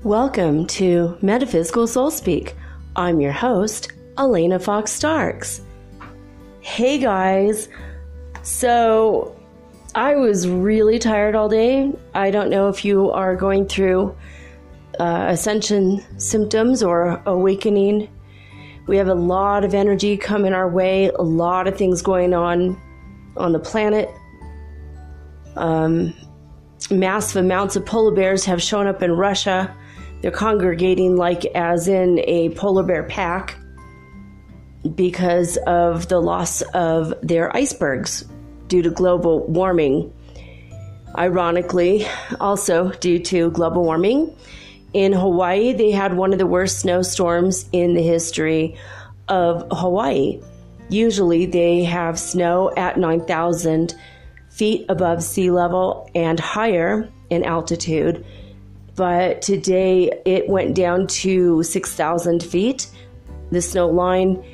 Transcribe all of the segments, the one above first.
Welcome to Metaphysical Soul Speak. I'm your host, Elena Fox Starks. Hey guys, so I was really tired all day. I don't know if you are going through ascension symptoms or awakening. We have a lot of energy coming our way, a lot of things going on the planet. Massive amounts of polar bears have shown up in Russia. They're congregating like as in a polar bear pack because of the loss of their icebergs due to global warming. Ironically, also due to global warming, in Hawaii, they had one of the worst snowstorms in the history of Hawaii. Usually they have snow at 9,000 feet above sea level and higher in altitude. But today it went down to 6,000 feet. The snow line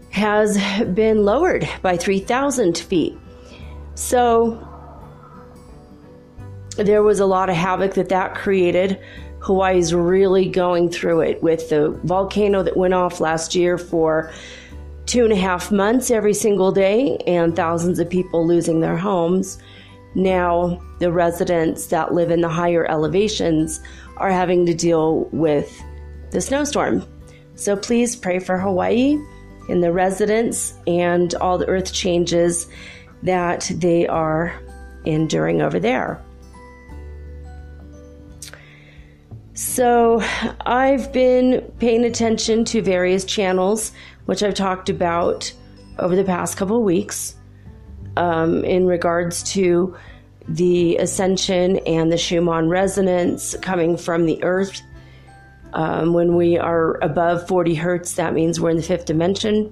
has been lowered by 3,000 feet. So there was a lot of havoc that created. Hawaii's really going through it with the volcano that went off last year for 2.5 months every single day and thousands of people losing their homes. Now, the residents that live in the higher elevations are having to deal with the snowstorm. So please pray for Hawaii and the residents and all the earth changes that they are enduring over there. So I've been paying attention to various channels, which I've talked about over the past couple of weeks. In regards to the ascension and the Schumann resonance coming from the earth. When we are above 40 hertz, that means we're in the fifth dimension.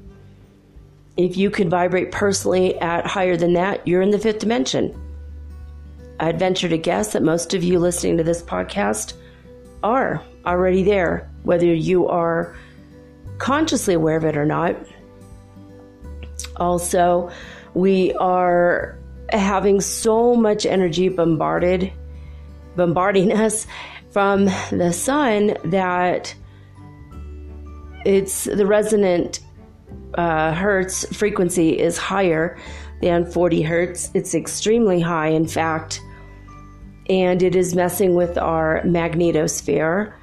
If you could vibrate personally at higher than that, you're in the fifth dimension. I'd venture to guess that most of you listening to this podcast are already there, whether you are consciously aware of it or not. Also, we are having so much energy bombarding us from the sun that it's the resonant hertz frequency is higher than 40 hertz. It's extremely high, in fact, and it is messing with our magnetosphere,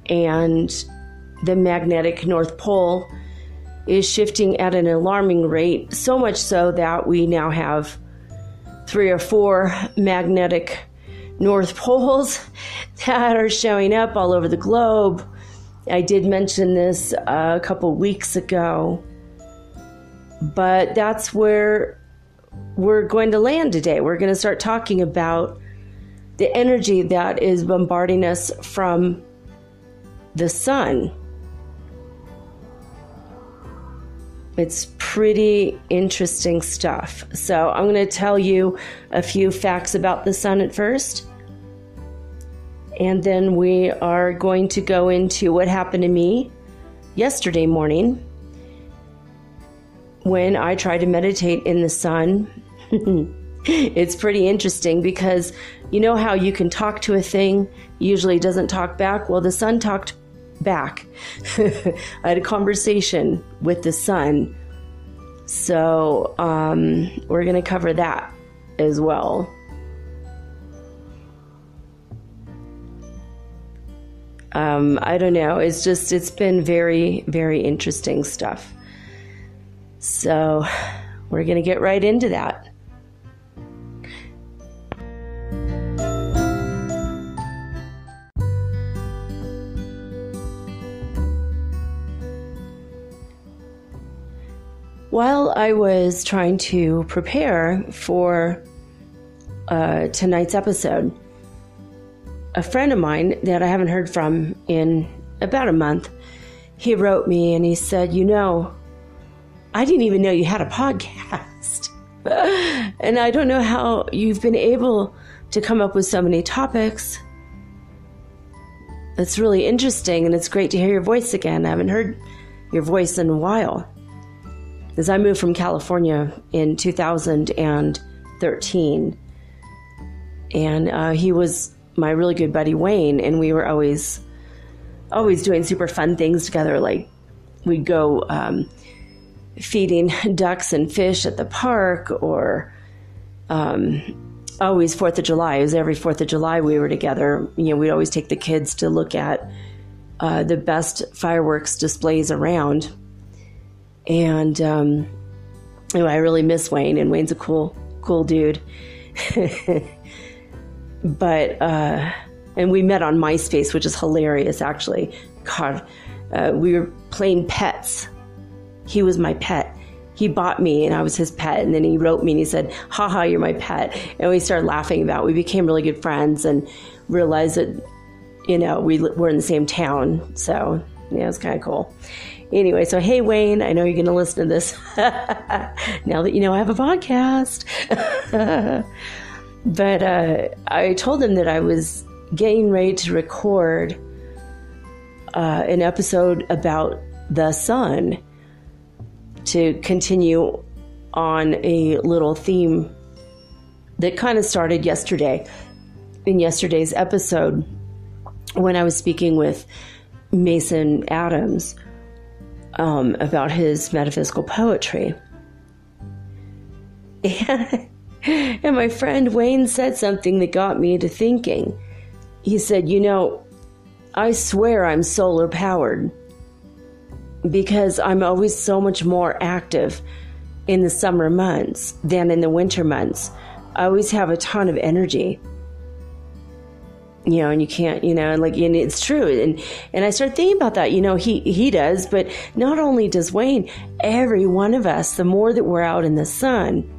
and the magnetic North Pole is shifting at an alarming rate, so much so that we now have 3 or 4 magnetic North Poles that are showing up all over the globe. I did mention this a couple weeks ago, but that's where we're going to land today. We're going to start talking about the energy that is bombarding us from the sun. It's pretty interesting stuff. So I'm going to tell you a few facts about the sun at first. And then we are going to go into what happened to me yesterday morning when I tried to meditate in the sun. It's pretty interesting because you know how you can talk to a thing, usually it doesn't talk back? Well, the sun talked back. I had a conversation with the sun. So we're going to cover that as well. I don't know. It's been very, very interesting stuff. So we're going to get right into that. While I was trying to prepare for tonight's episode, a friend of mine that I haven't heard from in about a month, he wrote me and he said, I didn't even know you had a podcast. And I don't know how you've been able to come up with so many topics. It's really interesting, and it's great to hear your voice again. I haven't heard your voice in a while. As I moved from California in 2013, and he was my really good buddy Wayne, and we were always always doing super fun things together. Like we'd go feeding ducks and fish at the park, or always 4th of July. It was every 4th of July we were together. We'd always take the kids to look at the best fireworks displays around. And I really miss Wayne, and Wayne's a cool dude. But and we met on MySpace, which is hilarious, actually. God, we were playing pets. He was my pet. He bought me and I was his pet. And then he wrote me and he said, haha, you're my pet. And we started laughing about it. We became really good friends and realized that, we were in the same town. So, yeah, it was kind of cool. Anyway, so hey, Wayne, I know you're going to listen to this now that I have a podcast. But I told him that I was getting ready to record an episode about the sun, to continue on a little theme that kind of started yesterday, in yesterday's episode, when I was speaking with Mason Adams about his metaphysical poetry. And my friend Wayne said something that got me to thinking. He said, I swear I'm solar powered, because I'm always so much more active in the summer months than in the winter months. I always have a ton of energy. And you can't, and it's true. And I started thinking about that, he does, but not only does Wayne, every one of us, the more that we're out in the sun,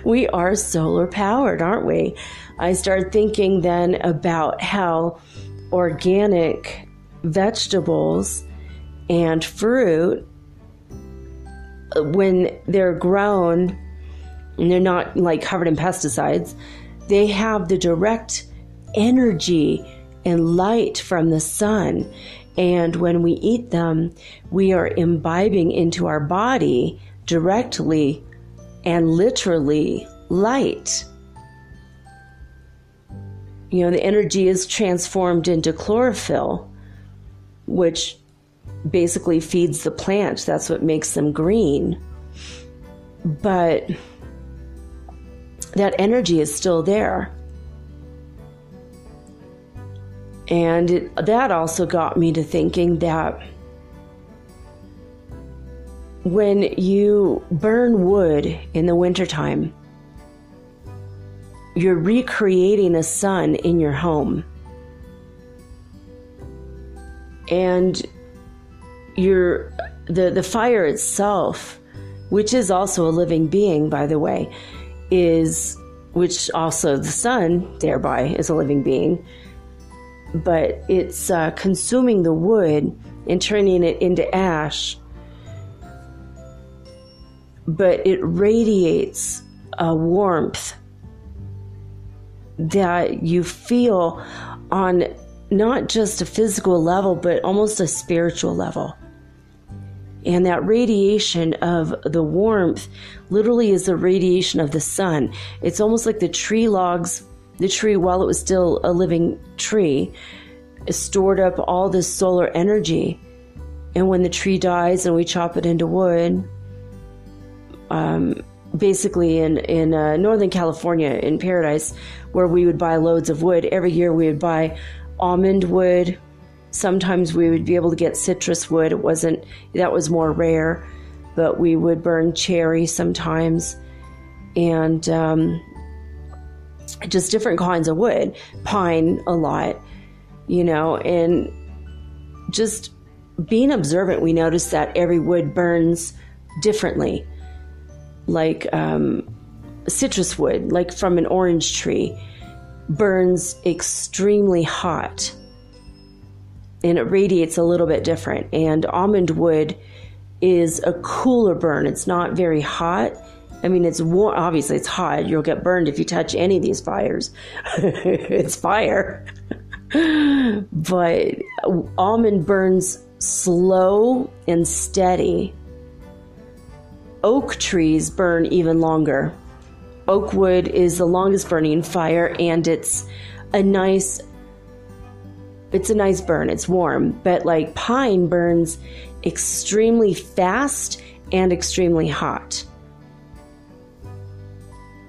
we are solar powered, aren't we? I started thinking then about how organic vegetables and fruit, when they're grown and they're not like covered in pesticides, they have the direct energy and light from the sun. And when we eat them, we are imbibing into our body directly and literally light. The energy is transformed into chlorophyll, which basically feeds the plant. That's what makes them green. But that energy is still there. And that also got me to thinking that when you burn wood in the wintertime, you're recreating a sun in your home. And the fire itself, which is also a living being, by the way, which also the sun thereby is a living being, but it's consuming the wood and turning it into ash. But it radiates a warmth that you feel on not just a physical level, but almost a spiritual level. And that radiation of the warmth literally is the radiation of the sun. It's almost like the tree, while it was still a living tree, stored up all this solar energy. And when the tree dies and we chop it into wood, basically in Northern California, in Paradise, where we would buy loads of wood, every year we would buy almond wood. Sometimes we would be able to get citrus wood. That was more rare, but we would burn cherry sometimes, and just different kinds of wood, pine a lot, and just being observant, we noticed that every wood burns differently. Like citrus wood, like from an orange tree, burns extremely hot, and it radiates a little bit different. And almond wood is a cooler burn. It's not very hot. I mean, it's warm. Obviously, it's hot. You'll get burned if you touch any of these fires. It's fire. But almond burns slow and steady. Oak trees burn even longer. Oak wood is the longest burning fire, and it's a nice it's a nice burn. It's warm. But like pine burns extremely fast and extremely hot.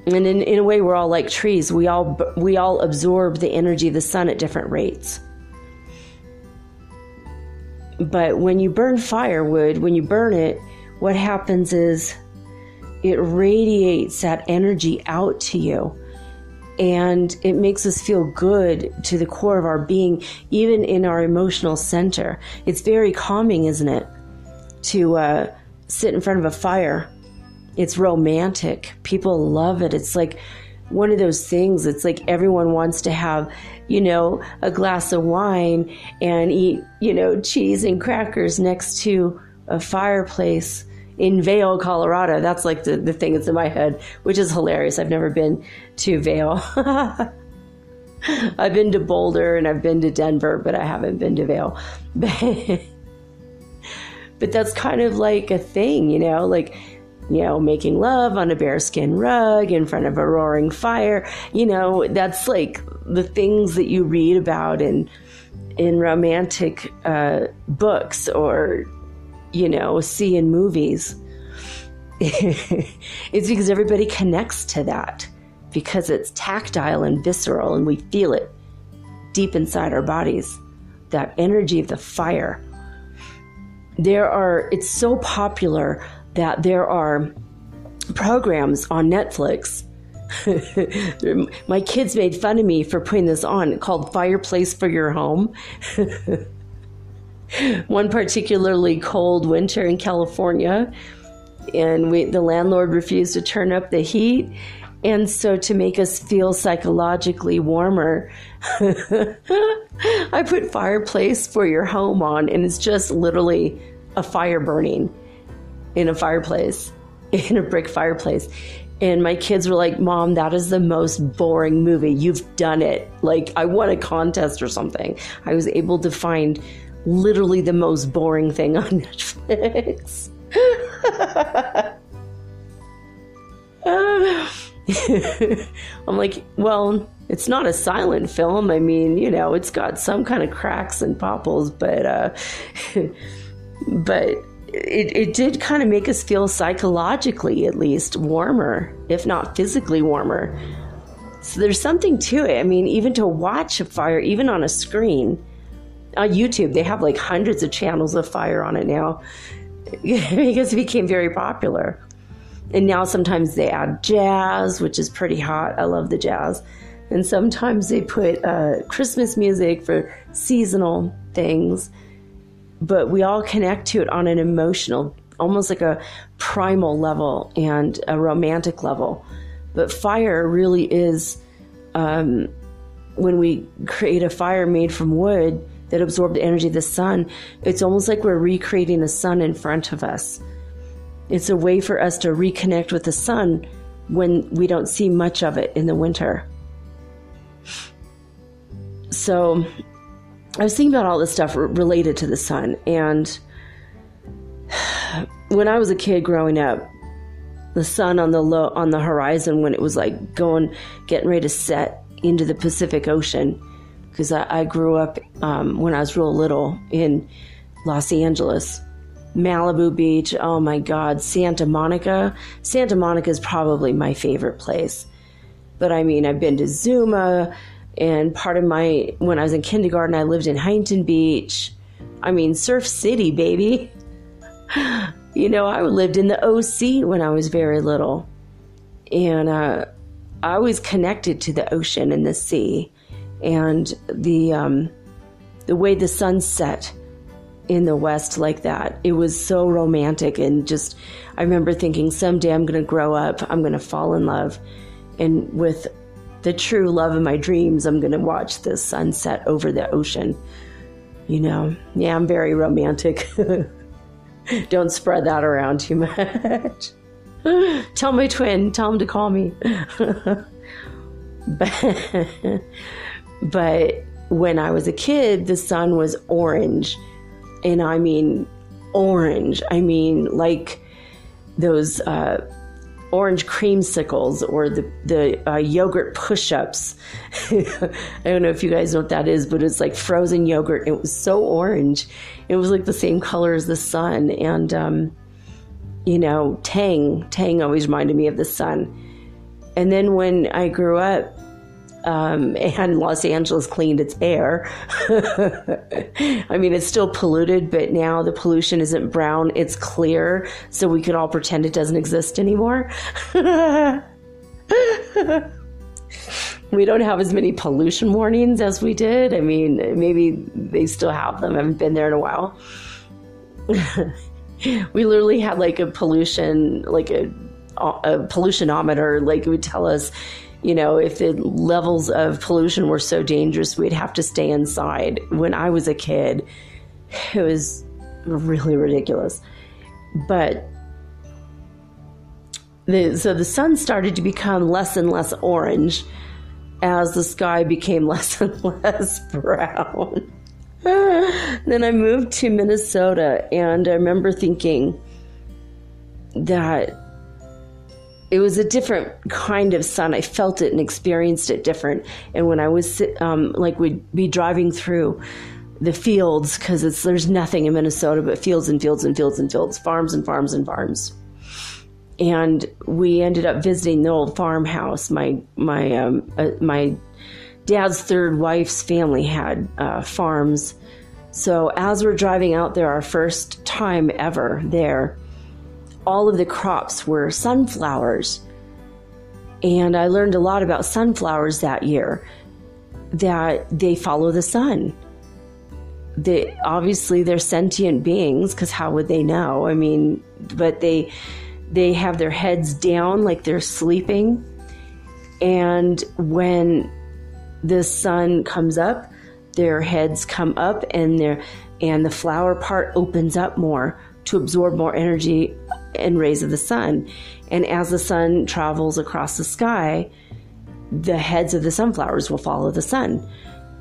And in a way, we're all like trees. We all absorb the energy of the sun at different rates. But when you burn firewood, when you burn it, what happens is it radiates that energy out to you. And it makes us feel good to the core of our being, even in our emotional center. It's very calming, isn't it? To sit in front of a fire. It's romantic. People love it. It's like one of those things. It's like everyone wants to have, a glass of wine and eat, cheese and crackers next to a fireplace in Vail, Colorado. That's like the thing that's in my head, which is hilarious. I've never been to Vail. I've been to Boulder and I've been to Denver, but I haven't been to Vail. But that's kind of like a thing, making love on a bearskin rug in front of a roaring fire. That's like the things that you read about in romantic books or, see in movies. It's because everybody connects to that because it's tactile and visceral and we feel it deep inside our bodies, that energy of the fire. It's so popular that there are programs on Netflix. My kids made fun of me for putting this on, called Fireplace for Your Home. One particularly cold winter in California, and the landlord refused to turn up the heat. And so to make us feel psychologically warmer, I put Fireplace for Your Home on, and it's just literally a fire burning in a fireplace, in a brick fireplace. And my kids were like, Mom, that is the most boring movie. You've done it. Like, I won a contest or something. I was able to find literally the most boring thing on Netflix. I'm like, well, it's not a silent film. I mean, it's got some kind of cracks and popples, but it did kind of make us feel psychologically, at least, warmer, if not physically warmer. So there's something to it. I mean, even to watch a fire, even on a screen, on YouTube, they have like hundreds of channels of fire on it now because it became very popular. And now sometimes they add jazz, which is pretty hot. I love the jazz. And sometimes they put Christmas music for seasonal things. But we all connect to it on an emotional, almost like a primal level and a romantic level. But fire really is, when we create a fire made from wood that absorbs the energy of the sun, it's almost like we're recreating the sun in front of us. It's a way for us to reconnect with the sun when we don't see much of it in the winter. So I was thinking about all this stuff related to the sun. And when I was a kid growing up, the sun on the horizon, when it was like getting ready to set into the Pacific Ocean, because I grew up when I was real little in Los Angeles. Malibu Beach, oh my God, Santa Monica. Santa Monica is probably my favorite place. But I mean, I've been to Zuma, and when I was in kindergarten, I lived in Huntington Beach. I mean, Surf City, baby. I lived in the OC when I was very little. And I was connected to the ocean and the sea. And the way the sun set in the West like that, it was so romantic. And just, I remember thinking, someday I'm going to grow up, I'm going to fall in love. And with the true love of my dreams, I'm going to watch the sunset over the ocean. Yeah, I'm very romantic. Don't spread that around too much. Tell my twin, tell him to call me. But when I was a kid, the sun was orange. And I mean orange. I mean like those orange creamsicles or the yogurt push-ups. I don't know if you guys know what that is, but it's like frozen yogurt. It was so orange. It was like the same color as the sun. And, you know, Tang always reminded me of the sun. And then when I grew up, and Los Angeles cleaned its air. I mean, it's still polluted, but now the pollution isn't brown, it's clear, so we could all pretend it doesn't exist anymore. We don't have as many pollution warnings as we did. I mean, maybe they still have them. I haven't been there in a while. We literally had like a pollution, like a pollutionometer, like it would tell us, you know, if the levels of pollution were so dangerous, we'd have to stay inside. When I was a kid, it was really ridiculous. But so the sun started to become less and less orange as the sky became less and less brown. Then I moved to Minnesota, and I remember thinking that it was a different kind of sun. I felt it and experienced it different. And when I was like, we'd be driving through the fields, because there's nothing in Minnesota but fields and fields and fields and fields, farms and farms and farms. And we ended up visiting the old farmhouse. My dad's third wife's family had farms. So as we're driving out there, our first time ever there, all of the crops were sunflowers. And I learned a lot about sunflowers that year, that they follow the sun. Obviously they're sentient beings, because how would they know? I mean, but they have their heads down like they're sleeping. And when the sun comes up, their heads come up, and the flower part opens up more to absorb more energy and rays of the sun. And as the sun travels across the sky, the heads of the sunflowers will follow the sun.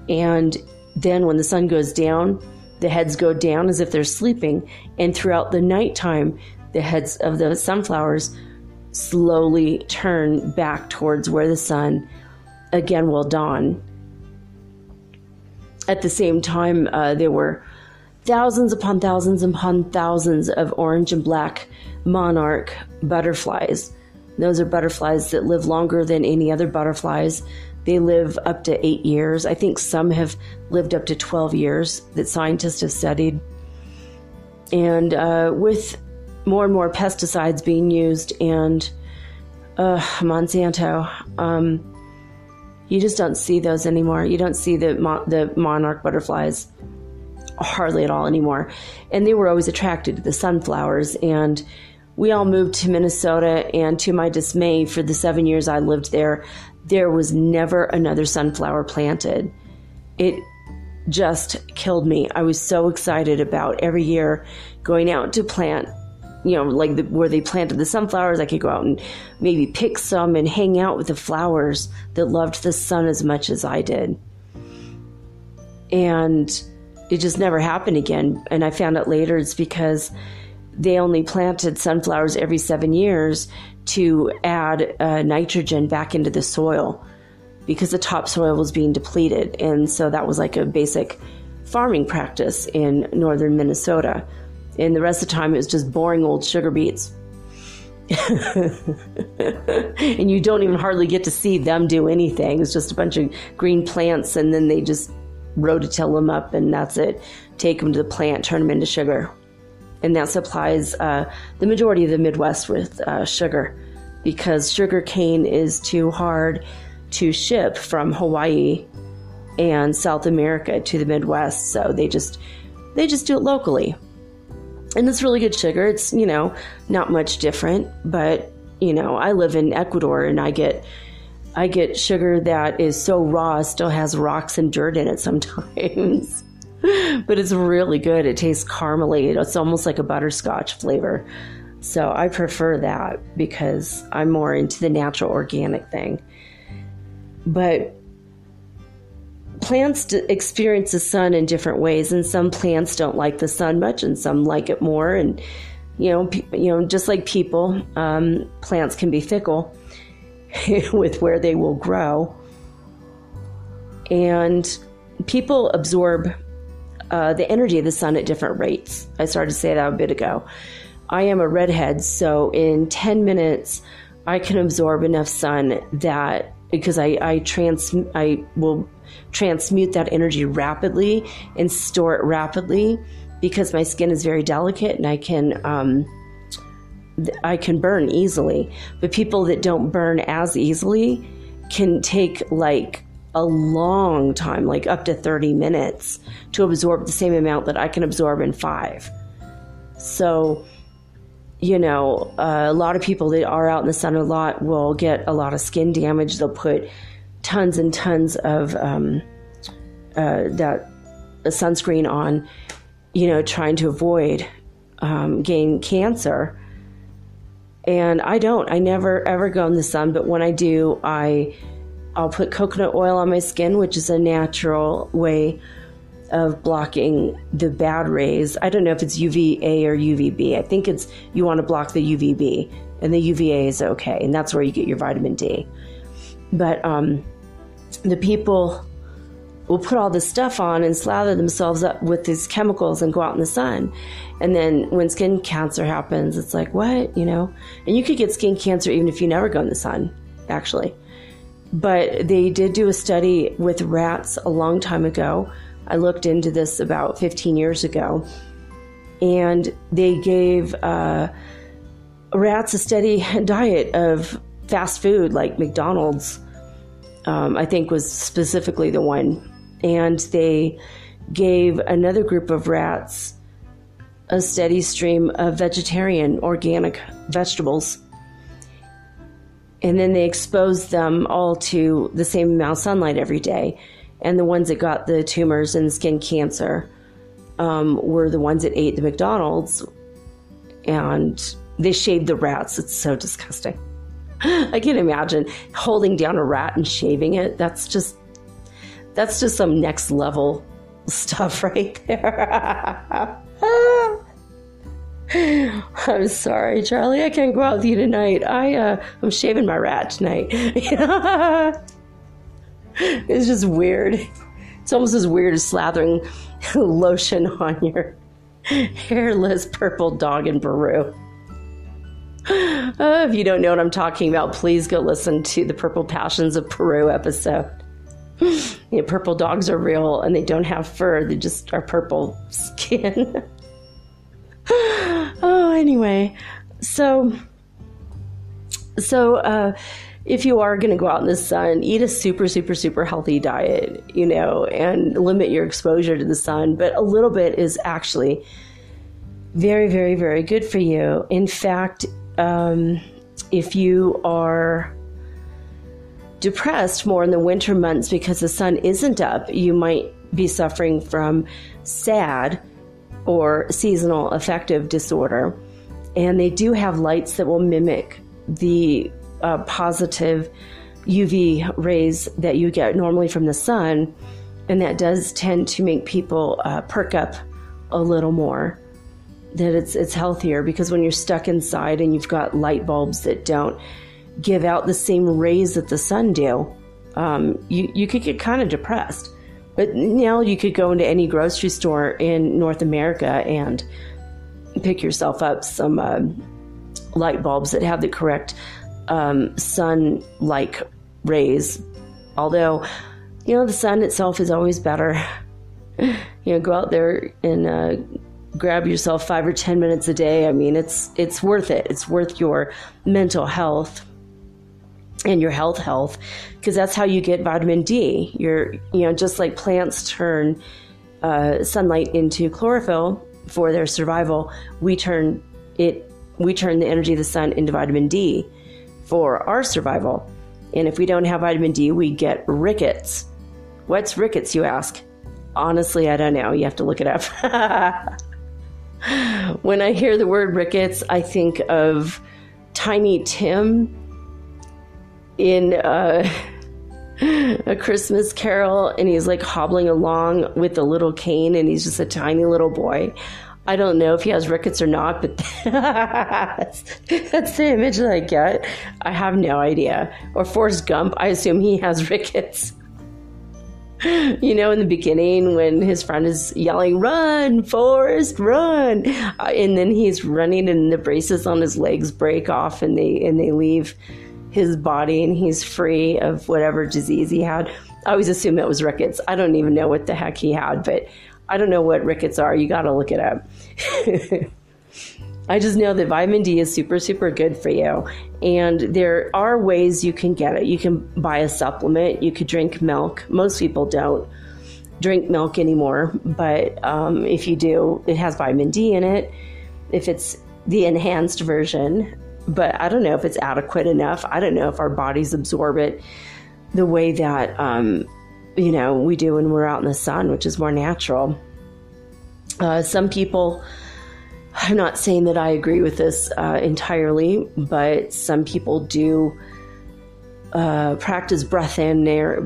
And then when the sun goes down, the heads go down as if they're sleeping. And throughout the nighttime, the heads of the sunflowers slowly turn back towards where the sun again will dawn. At the same time, there were thousands upon thousands upon thousands of orange and black monarch butterflies. Those are butterflies that live longer than any other butterflies. They live up to 8 years. I think some have lived up to 12 years that scientists have studied. And with more and more pesticides being used and Monsanto, you just don't see those anymore. You don't see the monarch butterflies hardly at all anymore. And they were always attracted to the sunflowers. And we all moved to Minnesota, and to my dismay, for the 7 years I lived there, there was never another sunflower planted. It just killed me. I was so excited about every year going out to plant, you know, like where they planted the sunflowers. I could go out and maybe pick some and hang out with the flowers that loved the sun as much as I did. And it just never happened again. And I found out later it's because they only planted sunflowers every 7 years to add nitrogen back into the soil, because the topsoil was being depleted. And so that was like a basic farming practice in northern Minnesota. And the rest of the time it was just boring old sugar beets. And you don't even hardly get to see them do anything. It's just a bunch of green plants, and then they just rototill them up, and that's it. Take them to the plant, turn them into sugar. And that supplies the majority of the Midwest with sugar, because sugar cane is too hard to ship from Hawaii and South America to the Midwest. So they just do it locally. And it's really good sugar. It's, you know, not much different, but, you know, I live in Ecuador, and I get sugar that is so raw, still has rocks and dirt in it sometimes. But it's really good. It tastes caramely. It's almost like a butterscotch flavor. So I prefer that, because I'm more into the natural organic thing. But plants experience the sun in different ways, and some plants don't like the sun much, and some like it more. And Just like people, plants can be fickle with where they will grow. And people absorb the energy of the sun at different rates. I started to say that a bit ago. I am a redhead, so in 10 minutes, I can absorb enough sun that, because I will transmute that energy rapidly and store it rapidly, because my skin is very delicate and I can burn easily. But people that don't burn as easily can take like a long time, like up to 30 minutes, to absorb the same amount that I can absorb in 5. So, a lot of people that are out in the sun a lot will get a lot of skin damage. They'll put tons and tons of that sunscreen on, trying to avoid getting cancer. And I never ever go in the sun, but when I do, I'll put coconut oil on my skin, which is a natural way of blocking the bad rays. I don't know if it's UVA or UVB. I think you want to block the UVB, and the UVA is okay, and that's where you get your vitamin D. But the people will put all this stuff on and slather themselves up with these chemicals and go out in the sun. And then when skin cancer happens, it's like, what? And you could get skin cancer even if you never go in the sun, actually. But they did do a study with rats a long time ago. I looked into this about 15 years ago, and they gave rats a steady diet of fast food, like McDonald's, I think was specifically the one. And they gave another group of rats a steady stream of vegetarian, organic vegetables. And then they exposed them all to the same amount of sunlight every day. And the ones that got the tumors and skin cancer were the ones that ate the McDonald's. And they shaved the rats. It's so disgusting. I can imagine holding down a rat and shaving it. That's just some next level stuff right there. I'm sorry, Charlie. I can't go out with you tonight. I'm shaving my rat tonight. It's just weird. It's almost as weird as slathering lotion on your hairless purple dog in Peru. If you don't know what I'm talking about, please go listen to the Purple Passions of Peru episode. Purple dogs are real, and they don't have fur. They just are purple skin. Anyway, so if you are going to go out in the sun, eat a super, super, super healthy diet, and limit your exposure to the sun. But a little bit is actually very, very, very good for you. In fact, if you are depressed more in the winter months because the sun isn't up, you might be suffering from SAD, or seasonal affective disorder. And they do have lights that will mimic the positive UV rays that you get normally from the sun. And that does tend to make people perk up a little more. That it's healthier, because when you're stuck inside and you've got light bulbs that don't give out the same rays that the sun do, you could get kind of depressed. But you could go into any grocery store in North America and pick yourself up some light bulbs that have the correct sun-like rays. Although, the sun itself is always better. Go out there and grab yourself 5 or 10 minutes a day. I mean, it's worth it. It's worth your mental health and your health, because that's how you get vitamin D. Just like plants turn sunlight into chlorophyll for their survival, we turn the energy of the sun into vitamin D for our survival. And if we don't have vitamin D, we get rickets. What's rickets, you ask? Honestly, I don't know. You have to look it up. When I hear the word rickets, I think of Tiny Tim in A Christmas Carol, and he's like hobbling along with a little cane, and he's just a tiny little boy. I don't know if he has rickets or not, but that's the image that I get. I have no idea. Or Forrest Gump, I assume he has rickets. You know, in the beginning when his friend is yelling, "Run, Forrest, run!" And then he's running and the braces on his legs break off and they leave his body and he's free of whatever disease he had. I always assume it was rickets. I don't even know what the heck he had, but I don't know what rickets are. You got to look it up. I just know that vitamin D is super, super good for you. And there are ways you can get it. You can buy a supplement. You could drink milk. Most people don't drink milk anymore. But if you do, it has vitamin D in it. If it's the enhanced version. But I don't know if it's adequate enough. I don't know if our bodies absorb it the way that, we do when we're out in the sun, which is more natural. Some people... I'm not saying that I agree with this entirely, but some people do practice breatharians,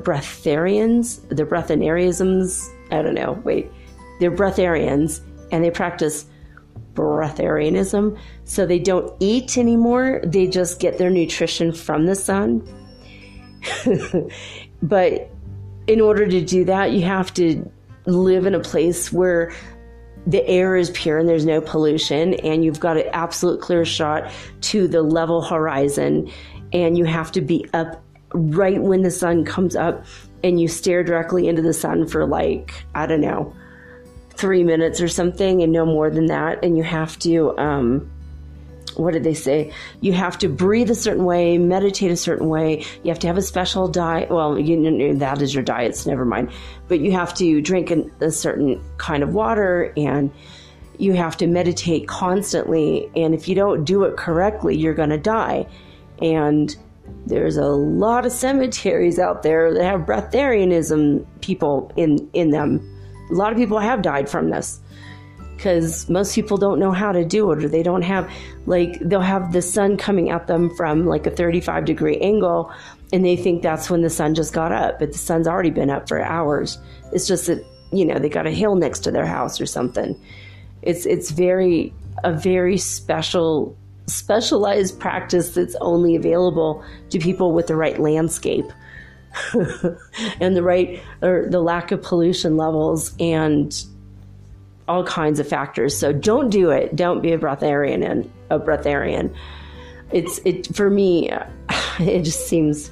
the breatharianisms. I don't know. Wait, they're breatharians, and they practice breatharianism. So they don't eat anymore. They just get their nutrition from the sun. But in order to do that, you have to live in a place where the air is pure and there's no pollution, and you've got an absolute clear shot to the level horizon, and you have to be up right when the sun comes up, and you stare directly into the sun for 3 minutes or something, and no more than that. And you have to, what did they say? You have to breathe a certain way, meditate a certain way. You have to have a special diet. Well, that is your diet, so never mind. But you have to drink a certain kind of water, and you have to meditate constantly. And if you don't do it correctly, you're going to die. And there's a lot of cemeteries out there that have breatharianism people in them. A lot of people have died from this, because most people don't know how to do it, or they don't have, they'll have the sun coming at them from a 35-degree angle, and they think that's when the sun just got up, but the sun's already been up for hours. It's just that, they got a hill next to their house or something. It's a very specialized practice that's only available to people with the right landscape and the lack of pollution levels and all kinds of factors. So don't do it. Don't be a breatharian. For me, it just seems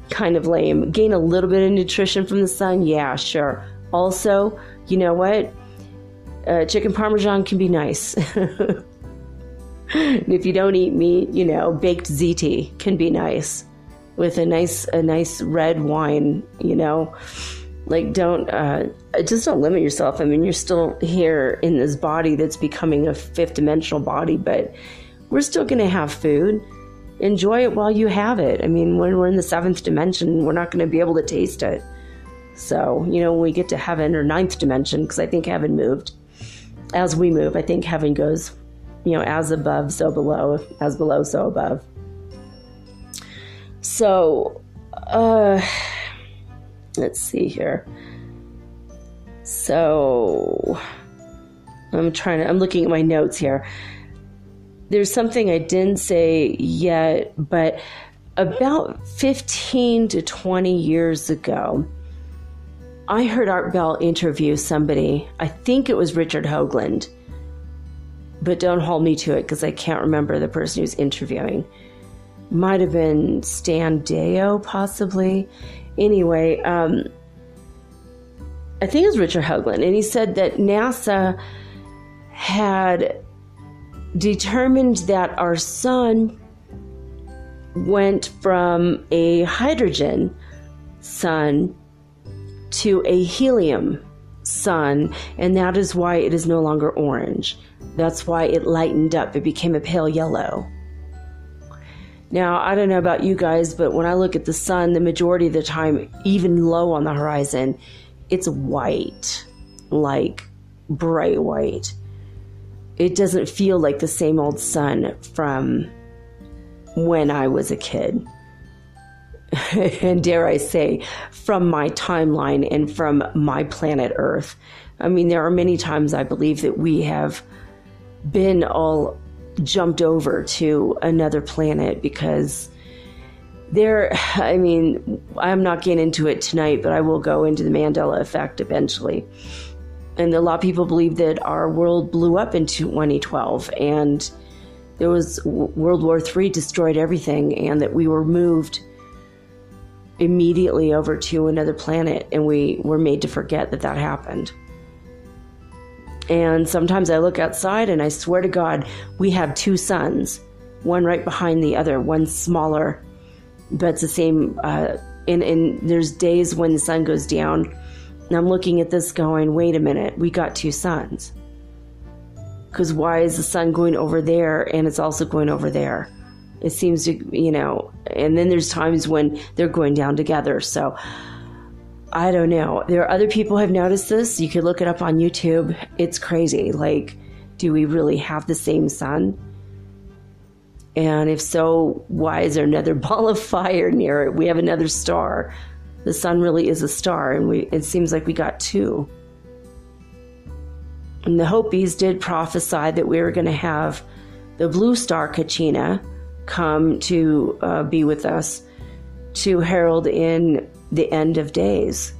kind of lame. Gain a little bit of nutrition from the sun. Yeah, sure. Also, you know what? Chicken Parmesan can be nice. If you don't eat meat, baked ziti can be nice with a nice red wine, just don't limit yourself. I mean, you're still here in this body that's becoming a fifth dimensional body, but we're still going to have food. Enjoy it while you have it. I mean, when we're in the seventh dimension, we're not going to be able to taste it. So, when we get to heaven, or ninth dimension, because I think heaven moved. As we move, I think heaven goes, as above, so below, as below, so above. So, let's see here. So, I'm looking at my notes here. There's something I didn't say yet, but about 15 to 20 years ago, I heard Art Bell interview somebody. I think it was Richard Hoagland, but don't hold me to it because I can't remember the person who's interviewing. Might have been Stan Deo, possibly. Anyway, I think it was Richard Hoagland, and he said that NASA had determined that our sun went from a hydrogen sun to a helium sun, and that is why it is no longer orange. That's why it lightened up. It became a pale yellow. Now, I don't know about you guys, but when I look at the sun, the majority of the time, even low on the horizon, it's white, like bright white. It doesn't feel like the same old sun from when I was a kid. And dare I say, from my timeline and from my planet Earth. I mean, there are many times I believe that we have been all jumped over to another planet because I'm not getting into it tonight, but I will go into the Mandela effect eventually. And a lot of people believe that our world blew up in 2012 and there was World War III destroyed everything, and that we were moved immediately over to another planet, and we were made to forget that happened. And sometimes I look outside and I swear to God, we have two suns, one right behind the other, one smaller, but it's the same. And there's days when the sun goes down, and I'm looking at this going, wait a minute, we got two suns. Because why is the sun going over there and it's also going over there? It seems to, and then there's times when they're going down together. So I don't know. There are other people who have noticed this. You could look it up on YouTube. It's crazy. Like, do we really have the same sun? And if so, why is there another ball of fire near it? We have another star. The sun really is a star, and it seems like we got two. And the Hopis did prophesy that we were going to have the blue star Kachina come to be with us to herald in the end of days.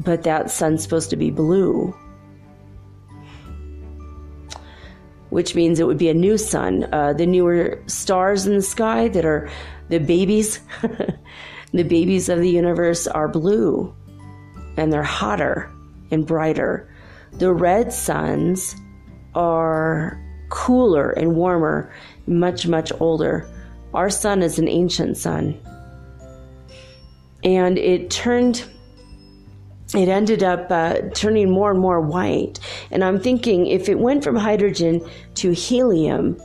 But that sun's supposed to be blue, which means it would be a new sun. The newer stars in the sky that are the babies, the babies of the universe are blue, and they're hotter and brighter. The red suns are cooler and warmer, much, much older. Our sun is an ancient sun. And it ended up turning more and more white. And I'm thinking, if it went from hydrogen to helium,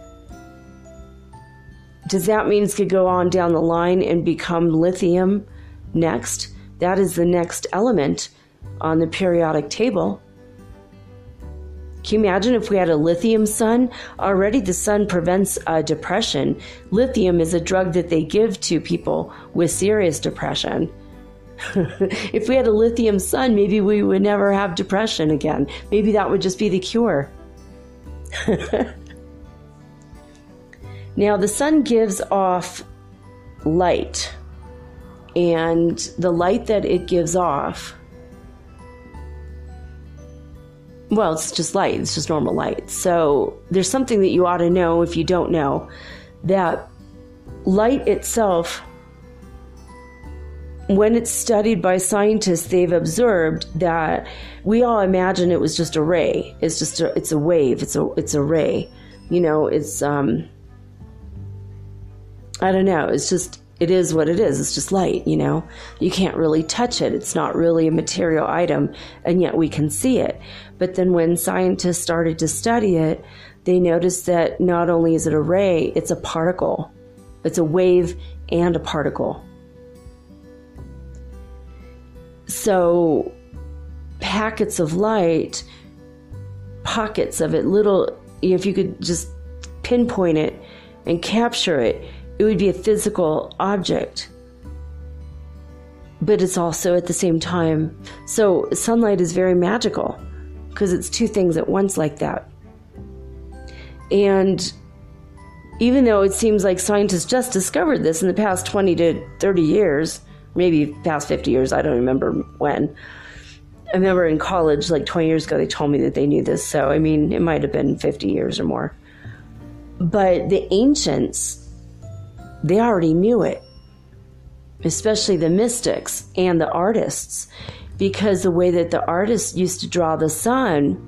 does that mean it could go on down the line and become lithium next? That is the next element on the periodic table. Can you imagine if we had a lithium sun? Already the sun prevents depression. Lithium is a drug that they give to people with serious depression. If we had a lithium sun, maybe we would never have depression again. Maybe that would just be the cure. Now, the sun gives off light, and the light that it gives off, well, it's just light. It's just normal light. So there's something that you ought to know if you don't know, that light itself, when it's studied by scientists, they've observed that we all imagine it was just a ray. It's a wave. It's a ray. I don't know. It is what it is. It's just light, You can't really touch it. It's not really a material item, and yet we can see it. But then when scientists started to study it, they noticed that not only is it a ray, it's a particle. It's a wave and a particle. So packets of light, pockets of it, if you could just pinpoint it and capture it, it would be a physical object. But it's also at the same time. So sunlight is very magical because it's two things at once like that. And even though it seems like scientists just discovered this in the past 20 to 30 years, maybe past 50 years, I don't remember when. I remember in college, like 20 years ago, they told me that they knew this. So, it might have been 50 years or more. But the ancients, they already knew it, especially the mystics and the artists, because the way that the artists used to draw the sun,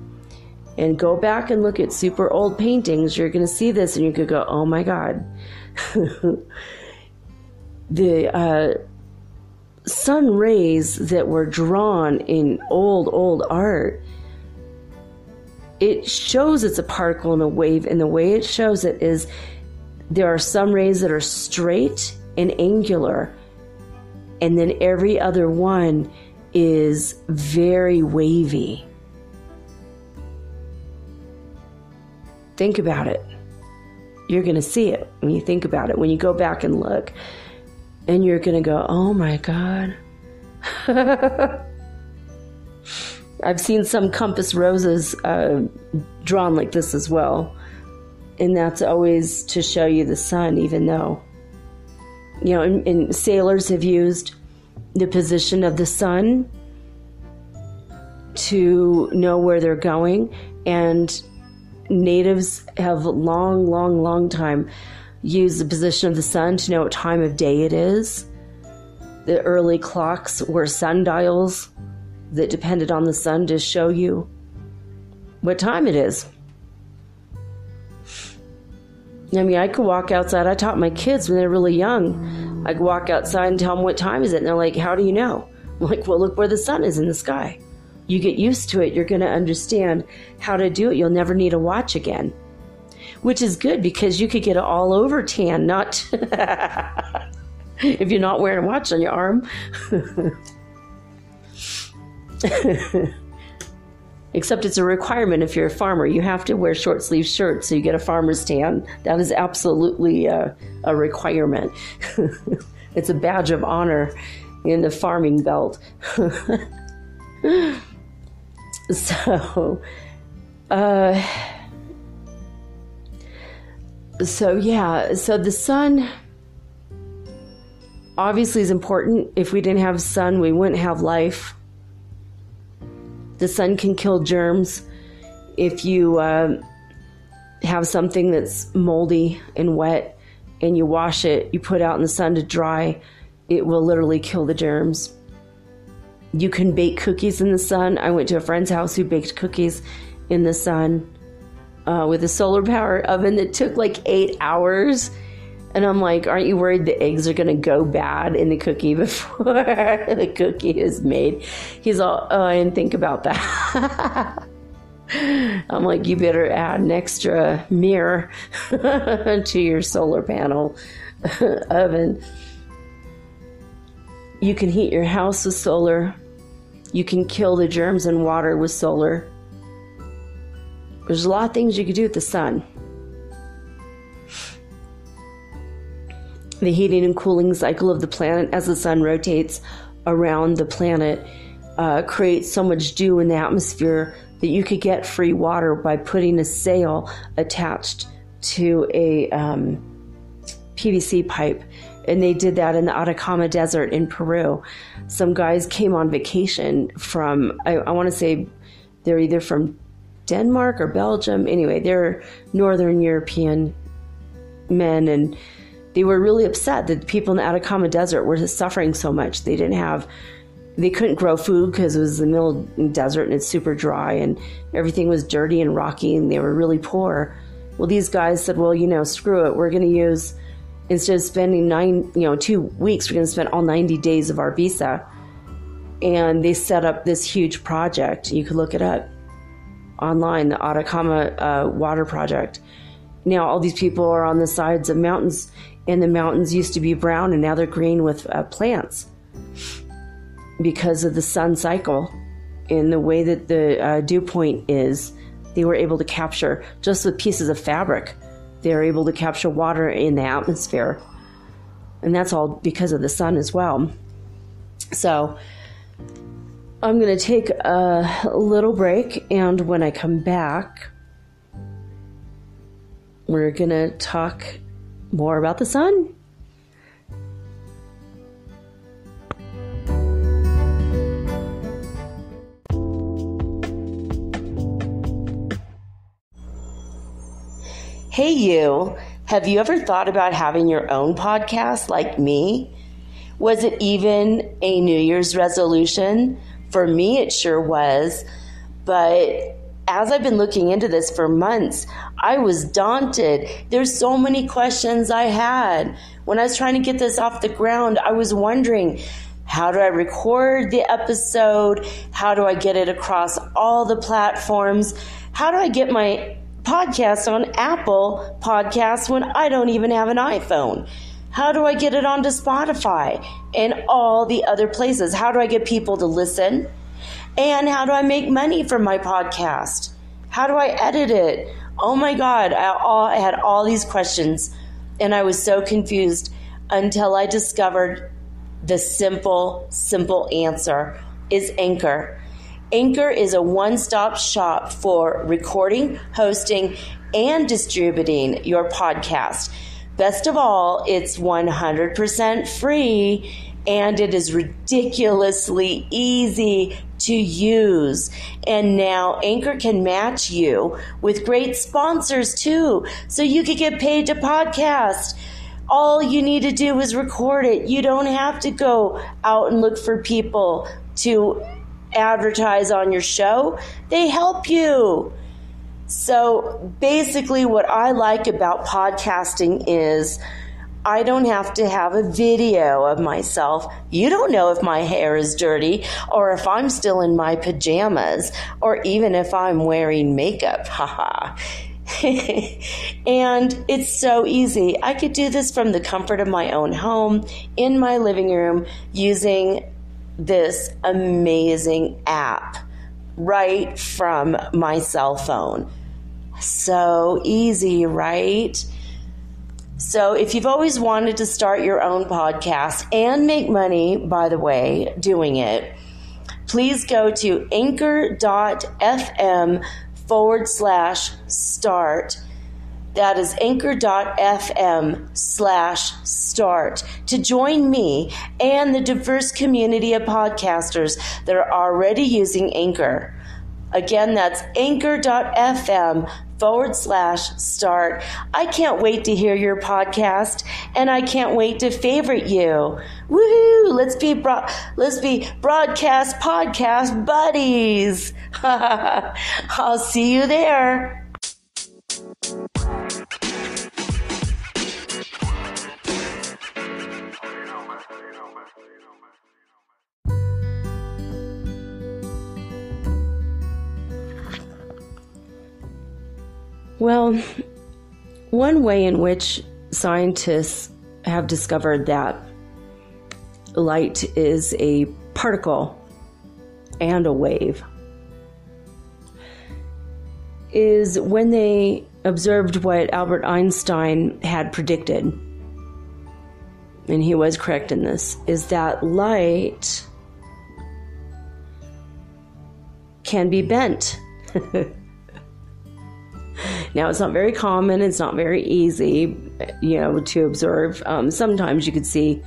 and go back and look at super old paintings, you're going to see this and you could go, oh my God. The sun rays that were drawn in old art, it shows it's a particle and a wave, and the way it shows it is there are some rays that are straight and angular, and then every other one is very wavy. Think about it. You're going to see it when you think about it, when you go back and look, and you're going to go, oh my God. I've seen some compass roses drawn like this as well. And that's always to show you the sun, even though, and sailors have used the position of the sun to know where they're going. And natives have long time used the position of the sun to know what time of day it is. The early clocks were sundials that depended on the sun to show you what time it is. I could walk outside. I taught my kids when they're really young. I could walk outside and tell them what time is it. And they're like, how do you know? I'm like, well, look where the sun is in the sky. You get used to it. You're going to understand how to do it. You'll never need a watch again. Which is good because you could get an all over tan, not if you're not wearing a watch on your arm. Except it's a requirement if you're a farmer. You have to wear short sleeve shirts so you get a farmer's tan. That is absolutely a requirement. It's a badge of honor in the farming belt. So the sun obviously is important. If we didn't have sun, we wouldn't have life. The sun can kill germs. If you have something that's moldy and wet and you wash it, you put it out in the sun to dry, it will literally kill the germs. You can bake cookies in the sun. I went to a friend's house who baked cookies in the sun with a solar power oven that took like 8 hours. And I'm like, aren't you worried the eggs are going to go bad in the cookie before the cookie is made? He's all, oh, I didn't think about that. I'm like, you better add an extra mirror to your solar panel oven. You can heat your house with solar. You can kill the germs in water with solar. There's a lot of things you could do with the sun. The heating and cooling cycle of the planet as the sun rotates around the planet creates so much dew in the atmosphere that you could get free water by putting a sail attached to a PVC pipe. And they did that in the Atacama Desert in Peru. Some guys came on vacation from, I want to say they're either from Denmark or Belgium. Anyway, they're Northern European men, and they were really upset that the people in the Atacama Desert were suffering so much. They couldn't grow food because it was the middle of the desert and it's super dry and everything was dirty and rocky and they were really poor. Well, these guys said, well, screw it. We're going to use, instead of spending 2 weeks, we're going to spend all 90 days of our visa. And they set up this huge project. You could look it up online, the Atacama Water Project. Now all these people are on the sides of mountains, and the mountains used to be brown and now they're green with plants because of the sun cycle and the way that the dew point is. They were able to capture, just with pieces of fabric, they were able to capture water in the atmosphere. And that's all because of the sun as well. So I'm going to take a little break, and when I come back, we're going to talk more about the sun. Hey you, have you ever thought about having your own podcast like me? Was it even a New Year's resolution? For me, it sure was. But as I've been looking into this for months, I was daunted. There's so many questions I had. When I was trying to get this off the ground, I was wondering, how do I record the episode? How do I get it across all the platforms? How do I get my podcast on Apple Podcasts when I don't even have an iPhone? How do I get it onto Spotify and all the other places? How do I get people to listen? And how do I make money from my podcast? How do I edit it? Oh my God, I had all these questions, and I was so confused until I discovered the simple answer is Anchor. Anchor is a one-stop shop for recording, hosting, and distributing your podcast. Best of all, it's 100% free, and it is ridiculously easy to use. And now Anchor can match you with great sponsors too, so you can get paid to podcast. All you need to do is record it. You don't have to go out and look for people to advertise on your show. They help you. So basically what I like about podcasting is I don't have to have a video of myself. You don't know if my hair is dirty or if I'm still in my pajamas or even if I'm wearing makeup. Haha. And it's so easy. I could do this from the comfort of my own home in my living room using this amazing app right from my cell phone. So easy, right? So if you've always wanted to start your own podcast and make money, by the way, doing it, please go to anchor.fm/start. That is anchor.fm/start to join me and the diverse community of podcasters that are already using Anchor. Again, that's anchor.fm/start. I can't wait to hear your podcast, and I can't wait to favorite you. Woohoo! Let's be broadcast podcast buddies. I'll see you there. Well, one way in which scientists have discovered that light is a particle and a wave is when they observed what Albert Einstein had predicted, and he was correct in this, is that light can be bent. Now, it's not very common. It's not very easy, to observe. Sometimes you could see,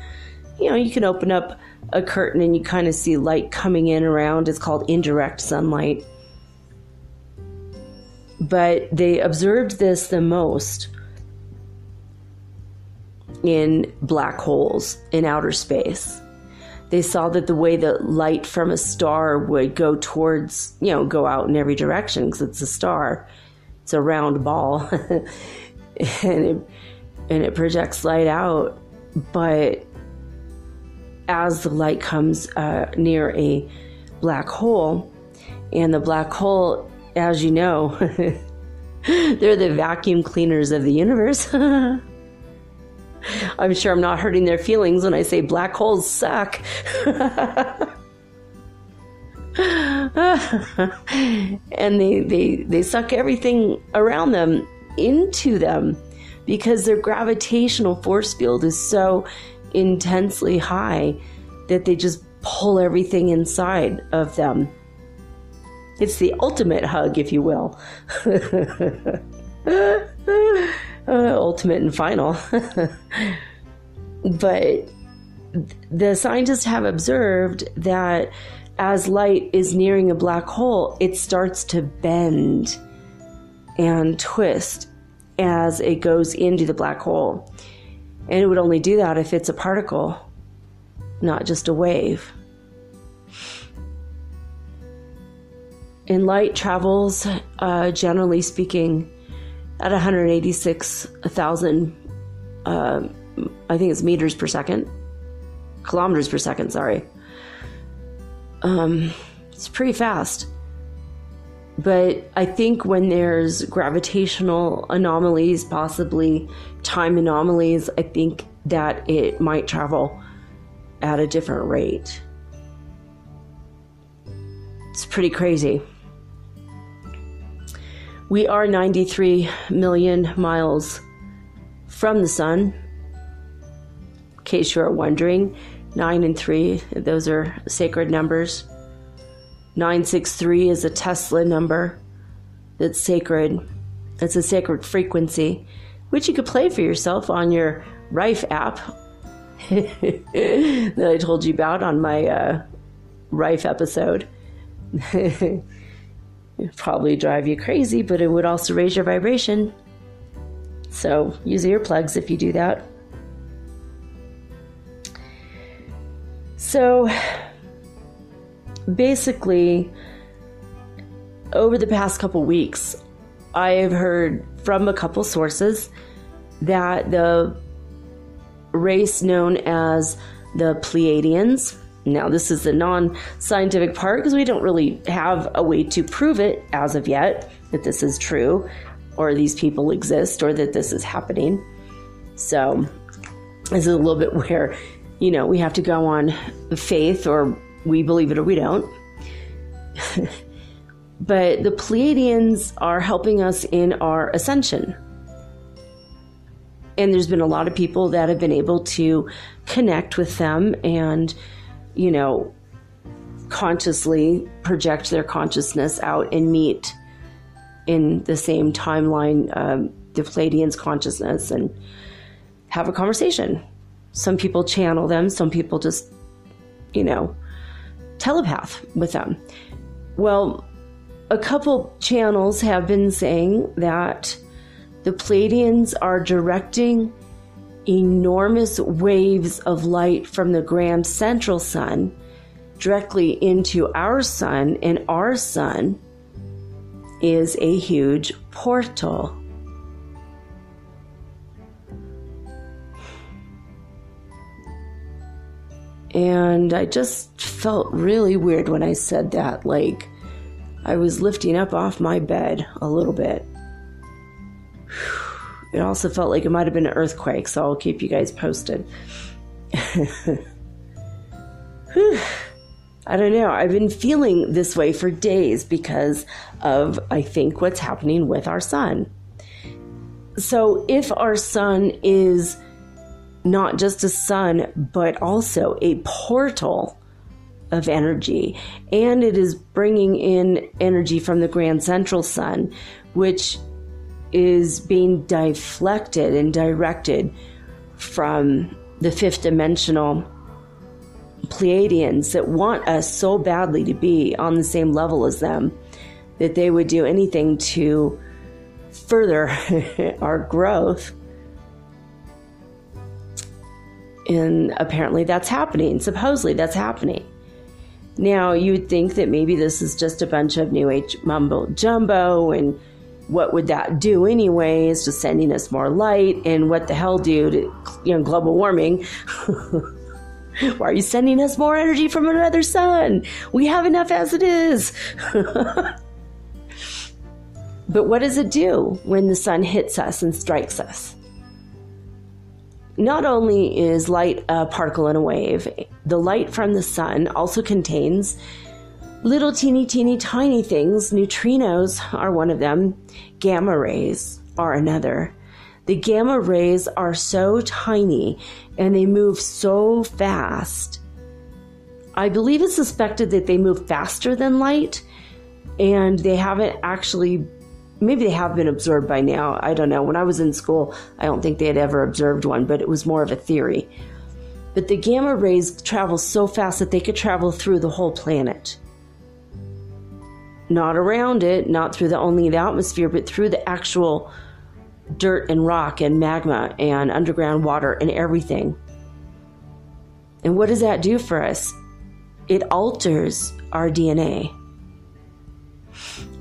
you can open up a curtain and you kind of see light coming in around. It's called indirect sunlight. But they observed this the most in black holes in outer space. They saw that the way that light from a star would go towards, go out in every direction because it's a star. It's a round ball and it projects light out. But as the light comes near a black hole, and the black hole, as you know, they're the vacuum cleaners of the universe. I'm sure I'm not hurting their feelings when I say black holes suck. And they suck everything around them into them because their gravitational force field is so intensely high that they just pull everything inside of them. It's the ultimate hug, if you will. Ultimate and final. But the scientists have observed that as light is nearing a black hole, it starts to bend and twist as it goes into the black hole. And it would only do that if it's a particle, not just a wave. And light travels, generally speaking, at 186,000, I think it's meters per second, kilometers per second, sorry. It's pretty fast. But I think when there's gravitational anomalies, possibly time anomalies, I think that it might travel at a different rate. It's pretty crazy. We are 93 million miles from the sun. In case you're wondering, 9 and 3, those are sacred numbers. 963 is a Tesla number that's sacred. It's a sacred frequency, which you could play for yourself on your Rife app that I told you about on my Rife episode. It'd probably drive you crazy, but it would also raise your vibration. So use earplugs if you do that. So basically, over the past couple weeks, I have heard from a couple sources that the race known as the Pleiadians, now this is the non-scientific part because we don't really have a way to prove it as of yet, that this is true, or these people exist, or that this is happening. So this is a little bit where, we have to go on faith, or we believe it or we don't. But the Pleiadians are helping us in our ascension. And there's been a lot of people that have been able to connect with them and, consciously project their consciousness out and meet in the same timeline, the Pleiadians' consciousness, and have a conversation. Some people channel them, some people just, telepath with them. Well, a couple channels have been saying that the Pleiadians are directing enormous waves of light from the grand central sun directly into our sun, and our sun is a huge portal. And I just felt really weird when I said that, like I was lifting up off my bed a little bit. It also felt like it might have been an earthquake, so I'll keep you guys posted. I don't know. I've been feeling this way for days because of, I think, what's happening with our sun. So if our sun is not just a sun, but also a portal of energy, and it is bringing in energy from the grand central sun, which is being deflected and directed from the fifth dimensional Pleiadians that want us so badly to be on the same level as them that they would do anything to further our growth. And apparently that's happening. Supposedly that's happening. Now, you would think that maybe this is just a bunch of New Age mumbo jumbo, and what would that do anyway? It's just sending us more light, and what the hell, dude? Global warming. Why are you sending us more energy from another sun? We have enough as it is. But what does it do when the sun hits us and strikes us? Not only is light a particle and a wave, the light from the sun also contains little teeny tiny things. Neutrinos are one of them. Gamma rays are another. The gamma rays are so tiny and they move so fast. I believe it's suspected that they move faster than light, and they haven't actually, maybe they have been absorbed by now. I don't know. When I was in school, I don't think they had ever observed one, but it was more of a theory. But the gamma rays travel so fast that they could travel through the whole planet. Not around it, not through only the atmosphere, but through the actual dirt and rock and magma and underground water and everything. And what does that do for us? It alters our DNA.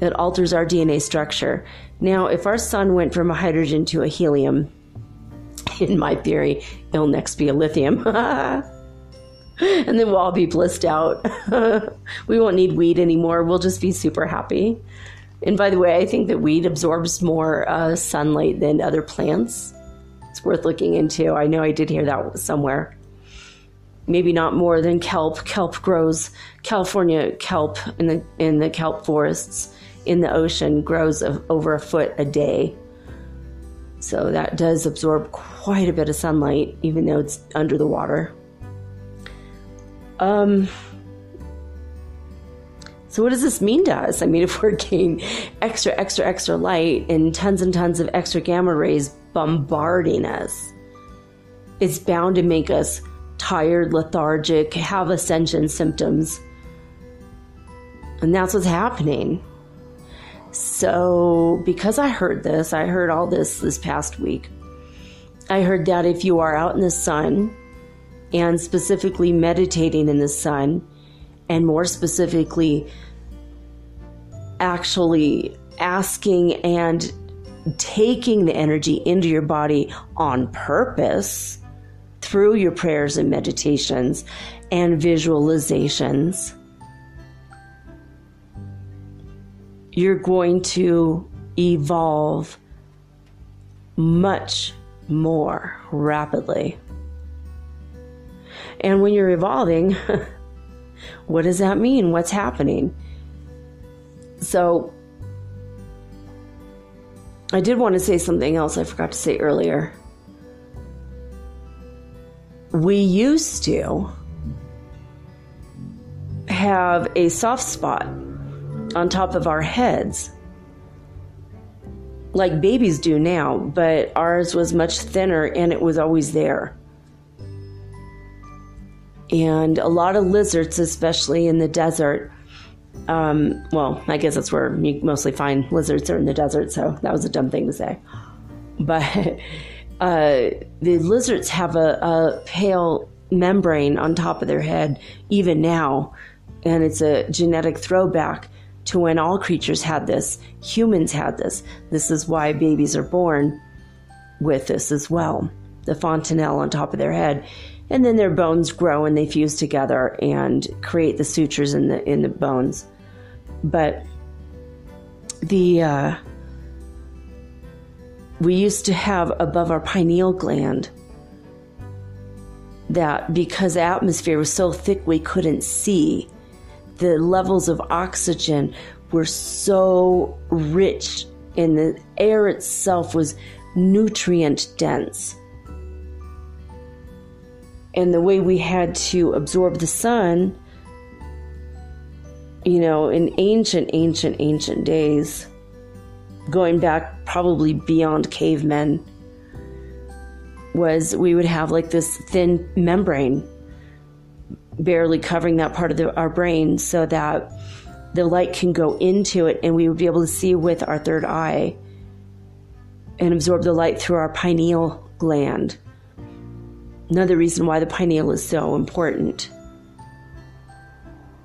It alters our DNA structure. Now, if our sun went from a hydrogen to a helium, in my theory, it'll next be a lithium. And then we'll all be blissed out. We won't need weed anymore. We'll just be super happy. And by the way, I think that weed absorbs more sunlight than other plants. It's worth looking into. I know I did hear that somewhere. Maybe not more than kelp. Kelp grows, California kelp in the kelp forests in the ocean grows over a foot a day. So that does absorb quite a bit of sunlight, even though it's under the So what does this mean to us? I mean, if we're getting extra light and tons of extra gamma rays bombarding us, it's bound to make us tired, lethargic, have ascension symptoms. And that's what's happening. So because I heard all this past week. I heard that if you are out in the sun, and specifically meditating in the sun, and more specifically actually asking and taking the energy into your body on purpose through your prayers and meditations and visualizations, you're going to evolve much more rapidly. And when you're evolving, what does that mean? What's happening? So, I did want to say something else I forgot to say earlier. We used to have a soft spot on top of our heads, like babies do now, but ours was much thinner and it was always there. And a lot of lizards, especially in the desert, well, I guess that's where you mostly find lizards, are in the desert, so that was a dumb thing to say. But the lizards have a pale membrane on top of their head, even now, and it's a genetic throwback to when all creatures had this. Humans had this. This is why babies are born with this as well, the fontanelle on top of their head. And then their bones grow and they fuse together and create the sutures in the bones. But we used to have above our pineal gland that, because the atmosphere was so thick we couldn't see, the levels of oxygen were so rich and the air itself was nutrient dense. And the way we had to absorb the sun, in ancient days, going back probably beyond cavemen, was we would have like this thin membrane barely covering that part of our brain so that the light can go into it and we would be able to see with our third eye and absorb the light through our pineal gland. Another reason why the pineal is so important.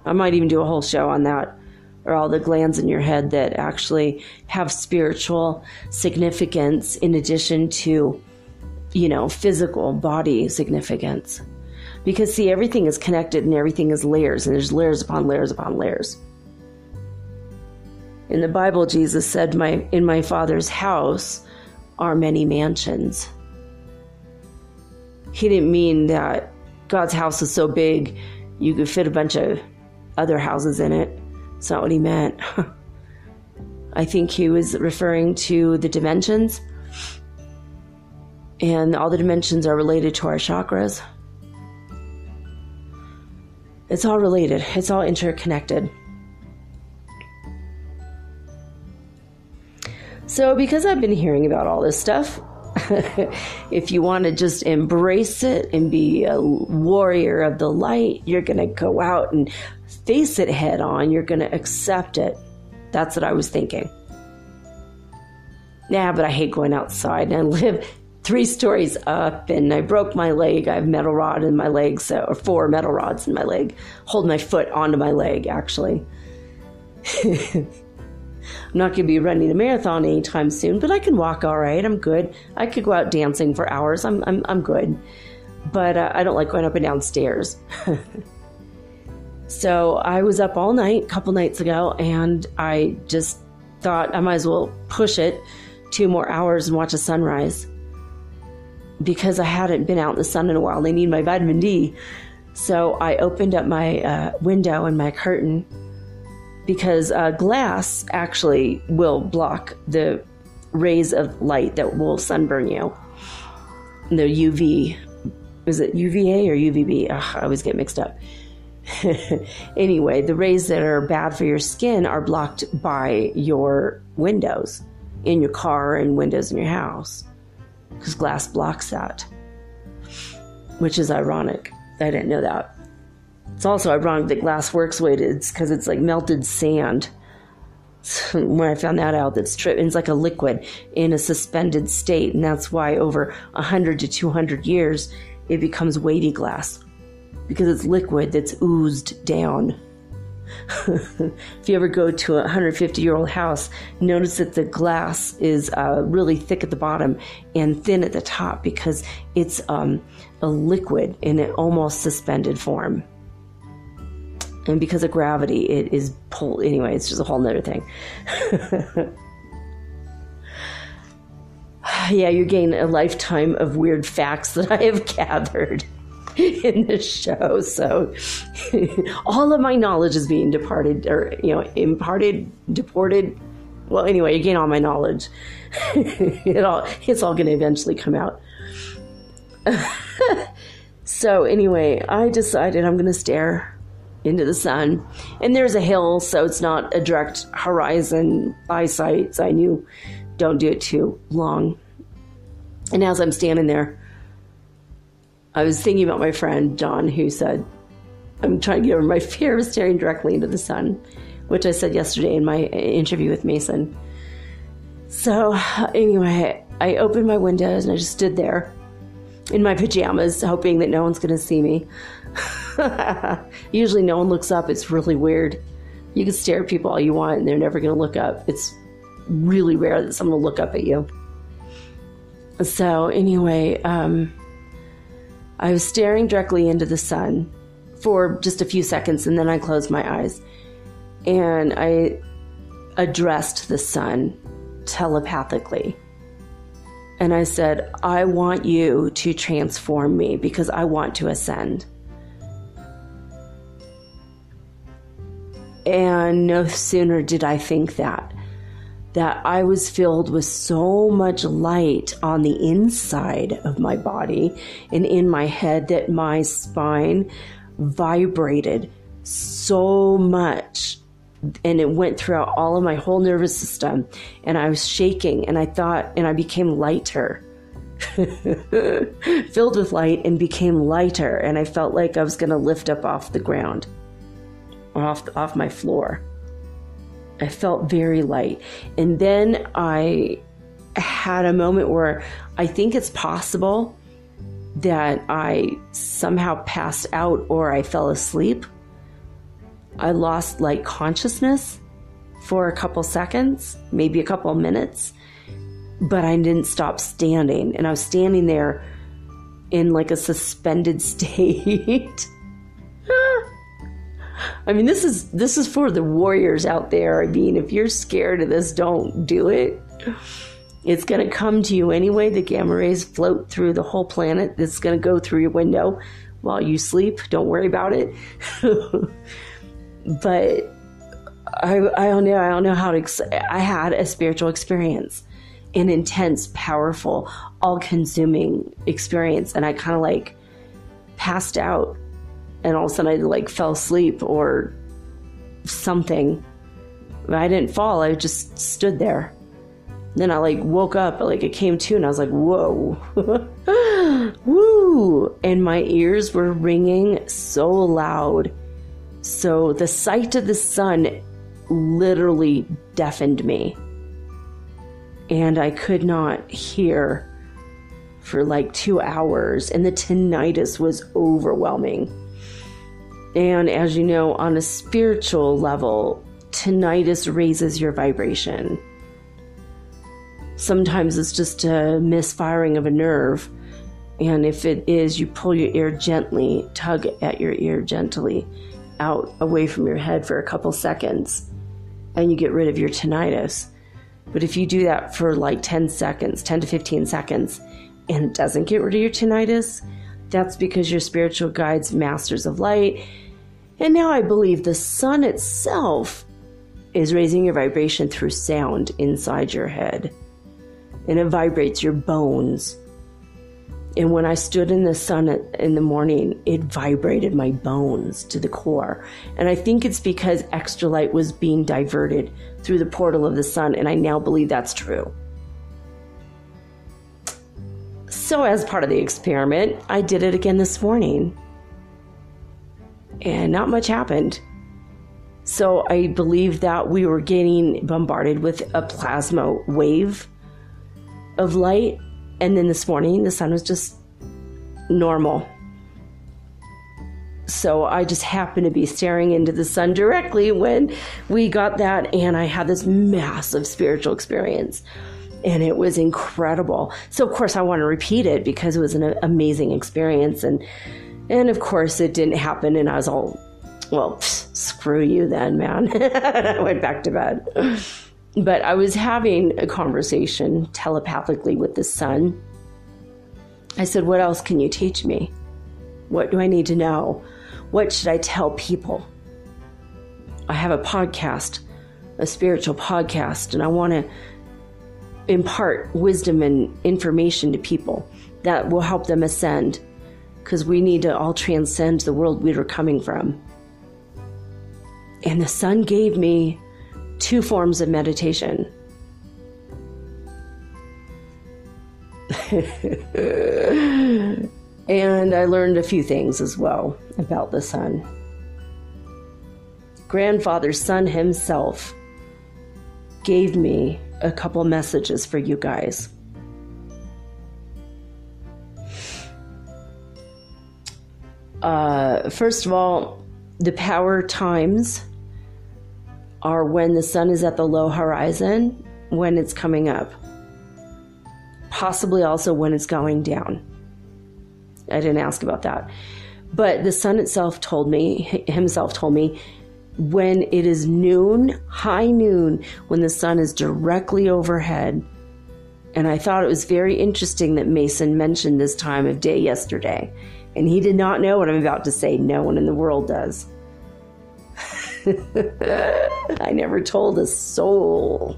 I might even do a whole show on that, or all the glands in your head that actually have spiritual significance in addition to, physical body significance. Because, see, everything is connected and everything is layers, and there's layers upon layers upon layers. In the Bible, Jesus said, in my Father's house are many mansions. He didn't mean that God's house is so big you could fit a bunch of other houses in it. That's not what he meant. I think he was referring to the dimensions. And all the dimensions are related to our chakras. It's all related. It's all interconnected. So because I've been hearing about all this stuff, if you want to just embrace it and be a warrior of the light, you're going to go out and face it head on. You're going to accept it. That's what I was thinking. Yeah, but I hate going outside. And I live 3 stories up and I broke my leg. I have metal rod in my leg, or 4 metal rods in my leg. Hold my foot onto my leg, actually. I'm not going to be running a marathon anytime soon, but I can walk all right. I'm good. I could go out dancing for hours. I'm good. But I don't like going up and down stairs. So I was up all night a couple nights ago, and I just thought I might as well push it 2 more hours and watch a sunrise. Because I hadn't been out in the sun in a while. They need my vitamin D. So I opened up my window and my curtain, because glass actually will block the rays of light that will sunburn you. The UV, is it UVA or UVB? Ugh, I always get mixed up. Anyway, the rays that are bad for your skin are blocked by your windows in your car and windows in your house, because glass blocks that, which is ironic. I didn't know that. It's also ironic that glass works the way it is, because it's like melted sand. So when I found that out, it's like a liquid in a suspended state, and that's why over 100 to 200 years it becomes weighty glass, because it's liquid that's oozed down. If you ever go to a 150-year-old house, notice that the glass is really thick at the bottom and thin at the top, because it's a liquid in an almost suspended form. And because of gravity, it is pulled. Anyway, it's just a whole nother thing. Yeah, you're getting a lifetime of weird facts that I have gathered in this show. So all of my knowledge is being departed, or, imparted, deported. Well, anyway, you're getting all my knowledge. It's all going to eventually come out. So anyway, I decided I'm going to stare into the sun, and there's a hill, so it's not a direct horizon eyesight. So I knew, don't do it too long. And as I'm standing there, I was thinking about my friend John, who said, I'm trying to get over my fear of staring directly into the sun, which I said yesterday in my interview with Mason. So anyway, I opened my windows and I just stood there in my pajamas, hoping that no one's going to see me. Usually no one looks up. It's really weird. You can stare at people all you want and they're never going to look up. It's really rare that someone will look up at you. So anyway, I was staring directly into the sun for just a few seconds, and then I closed my eyes and I addressed the sun telepathically. And I said, I want you to transform me because I want to ascend. And no sooner did I think that I was filled with so much light on the inside of my body and in my head that my spine vibrated so much, and it went throughout all of my whole nervous system, and I was shaking, and I became lighter. Filled with light and became lighter, and I felt like I was going to lift up off the ground, off my floor. I felt very light. And then I had a moment where I think it's possible that I somehow passed out or I fell asleep. I lost light consciousness for a couple seconds, maybe a couple minutes, but I didn't stop standing. And I was standing there in like a suspended state. I mean, this is for the warriors out there. I mean, if you're scared of this, don't do it. It's going to come to you anyway. The gamma rays float through the whole planet. It's going to go through your window while you sleep. Don't worry about it. But I don't know how to. I had a spiritual experience, an intense, powerful, all-consuming experience, and I kind of like passed out. And all of a sudden I like fell asleep or something. But I didn't fall. I just stood there. Then I like woke up, like it came to, and I was like, whoa. Woo. And my ears were ringing so loud. So the sight of the sun literally deafened me. And I could not hear for like 2 hours. And the tinnitus was overwhelming. And as you know, on a spiritual level, tinnitus raises your vibration. Sometimes it's just a misfiring of a nerve. And if it is, you pull your ear gently, tug at your ear gently out away from your head for a couple seconds, and you get rid of your tinnitus. But if you do that for like 10 to 15 seconds, and it doesn't get rid of your tinnitus, that's because your spiritual guides, masters of light, and now I believe the sun itself is raising your vibration through sound inside your head. And it vibrates your bones. And when I stood in the sun in the morning, it vibrated my bones to the core. And I think it's because extra light was being diverted through the portal of the sun, and I now believe that's true. So as part of the experiment, I did it again this morning. And not much happened. So I believe that we were getting bombarded with a plasma wave of light. And then this morning, the sun was just normal. So I just happened to be staring into the sun directly when we got that. And I had this massive spiritual experience. And it was incredible. So, of course, I want to repeat it because it was an amazing experience. And of course, it didn't happen. And I was all, well, screw you then, man. I went back to bed. But I was having a conversation telepathically with the sun. I said, what else can you teach me? What do I need to know? What should I tell people? I have a podcast, a spiritual podcast, and I want to impart wisdom and information to people that will help them ascend, because we need to all transcend the world we were coming from. And the sun gave me 2 forms of meditation. And I learned a few things as well about the sun. Grandfather Sun himself gave me a couple messages for you guys. First of all, the power times are when the sun is at the low horizon, when it's coming up. Possibly also when it's going down. I didn't ask about that. But the sun himself told me, when it is noon, high noon, when the sun is directly overhead. And I thought it was very interesting that Mason mentioned this time of day yesterday. And he did not know what I'm about to say. No one in the world does. I never told a soul.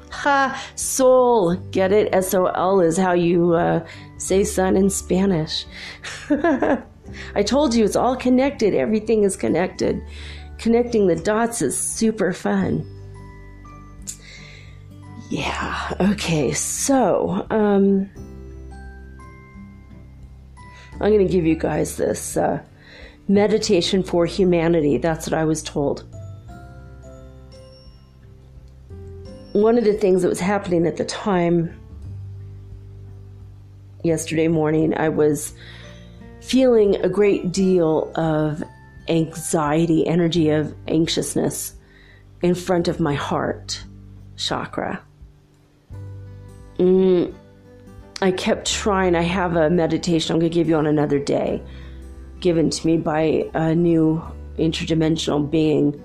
Ha! Soul. Get it? S-O-L is how you say sun in Spanish. I told you it's all connected. Everything is connected. Connecting the dots is super fun. Yeah. Okay. So, I'm going to give you guys this meditation for humanity. That's what I was told. One of the things that was happening at the time, yesterday morning, I was feeling a great deal of anxiety, energy of anxiousness in front of my heart chakra. I kept trying. I have a meditation I'm going to give you on another day, given to me by a new interdimensional being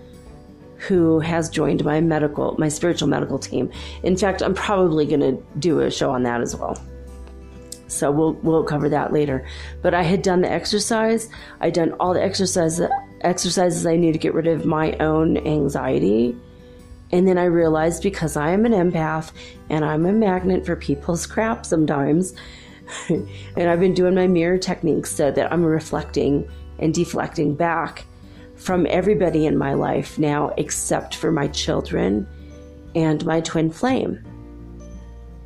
who has joined my spiritual medical team. In fact, I'm probably going to do a show on that as well. So we'll cover that later. But I had done the exercise. I'd done all the exercises I knew to get rid of my own anxiety. And then I realized, because I am an empath and I'm a magnet for people's crap sometimes, and I've been doing my mirror techniques so that I'm reflecting and deflecting back from everybody in my life now, except for my children and my twin flame.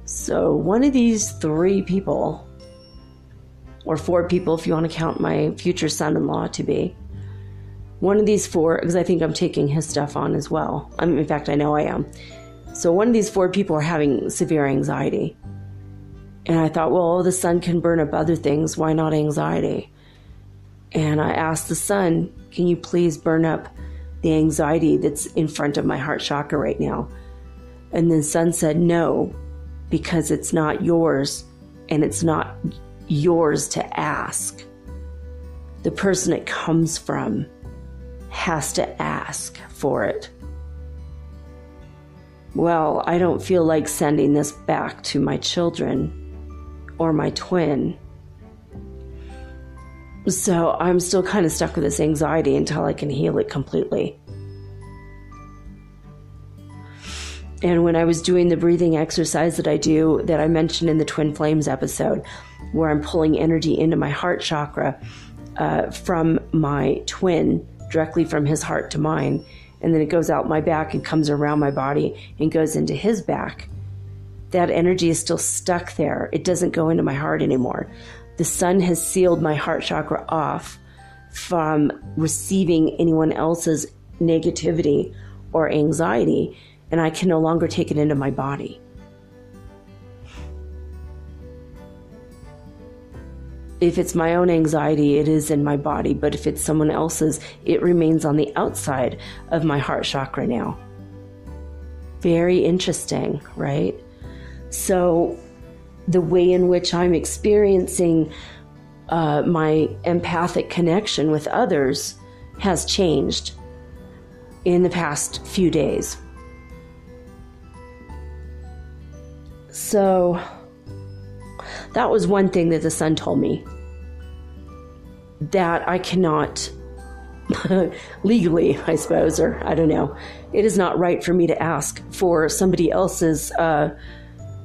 So one of these 3 people, or 4 people if you want to count my future son-in-law to be, one of these 4, because I think I'm taking his stuff on as well. In fact, I know I am. So one of these 4 people are having severe anxiety. And I thought, well, the sun can burn up other things. Why not anxiety? And I asked the sun, can you please burn up the anxiety that's in front of my heart chakra right now? And the sun said, no, because it's not yours, and it's not yours to ask. The person it comes from has to ask for it. Well, I don't feel like sending this back to my children or my twin. So I'm still kind of stuck with this anxiety until I can heal it completely. And when I was doing the breathing exercise that I do, that I mentioned in the Twin Flames episode, where I'm pulling energy into my heart chakra from my twin, directly from his heart to mine, and then it goes out my back and comes around my body and goes into his back, that energy is still stuck there. It doesn't go into my heart anymore. The sun has sealed my heart chakra off from receiving anyone else's negativity or anxiety, and I can no longer take it into my body. If it's my own anxiety, it is in my body, but if it's someone else's, it remains on the outside of my heart chakra now. Very interesting, right? So the way in which I'm experiencing my empathic connection with others has changed in the past few days. So that was one thing that the sun told me, that I cannot legally, I suppose, or I don't know, it is not right for me to ask for somebody else's.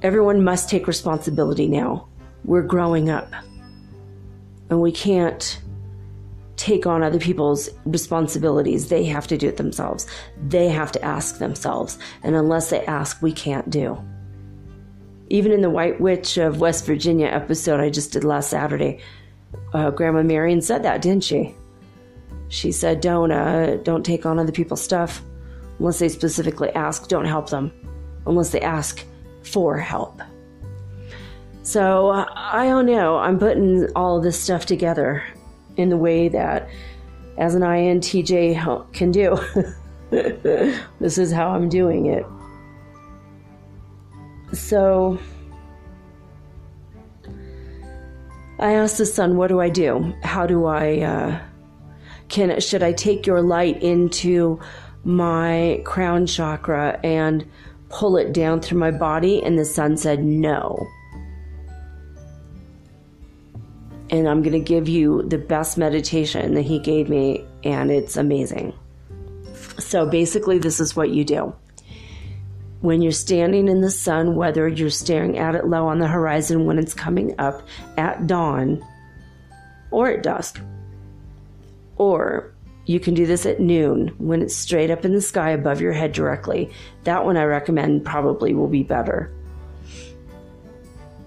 Everyone must take responsibility now. We're growing up, and we can't take on other people's responsibilities. They have to do it themselves. They have to ask themselves, and unless they ask, we can't do. Even in the White Witch of West Virginia episode I just did last Saturday, Grandma Marion said that, didn't she? She said, don't take on other people's stuff unless they specifically ask. Don't help them unless they ask for help. So I don't know. I'm putting all of this stuff together in the way that as an INTJ can do. This is how I'm doing it. So I asked the sun, what do I do? How do I, should I take your light into my crown chakra and pull it down through my body? And the sun said, no. And I'm going to give you the best meditation that he gave me, and it's amazing. So basically, this is what you do. When you're standing in the sun, whether you're staring at it low on the horizon when it's coming up at dawn or at dusk, or you can do this at noon when it's straight up in the sky above your head directly. That one I recommend probably will be better.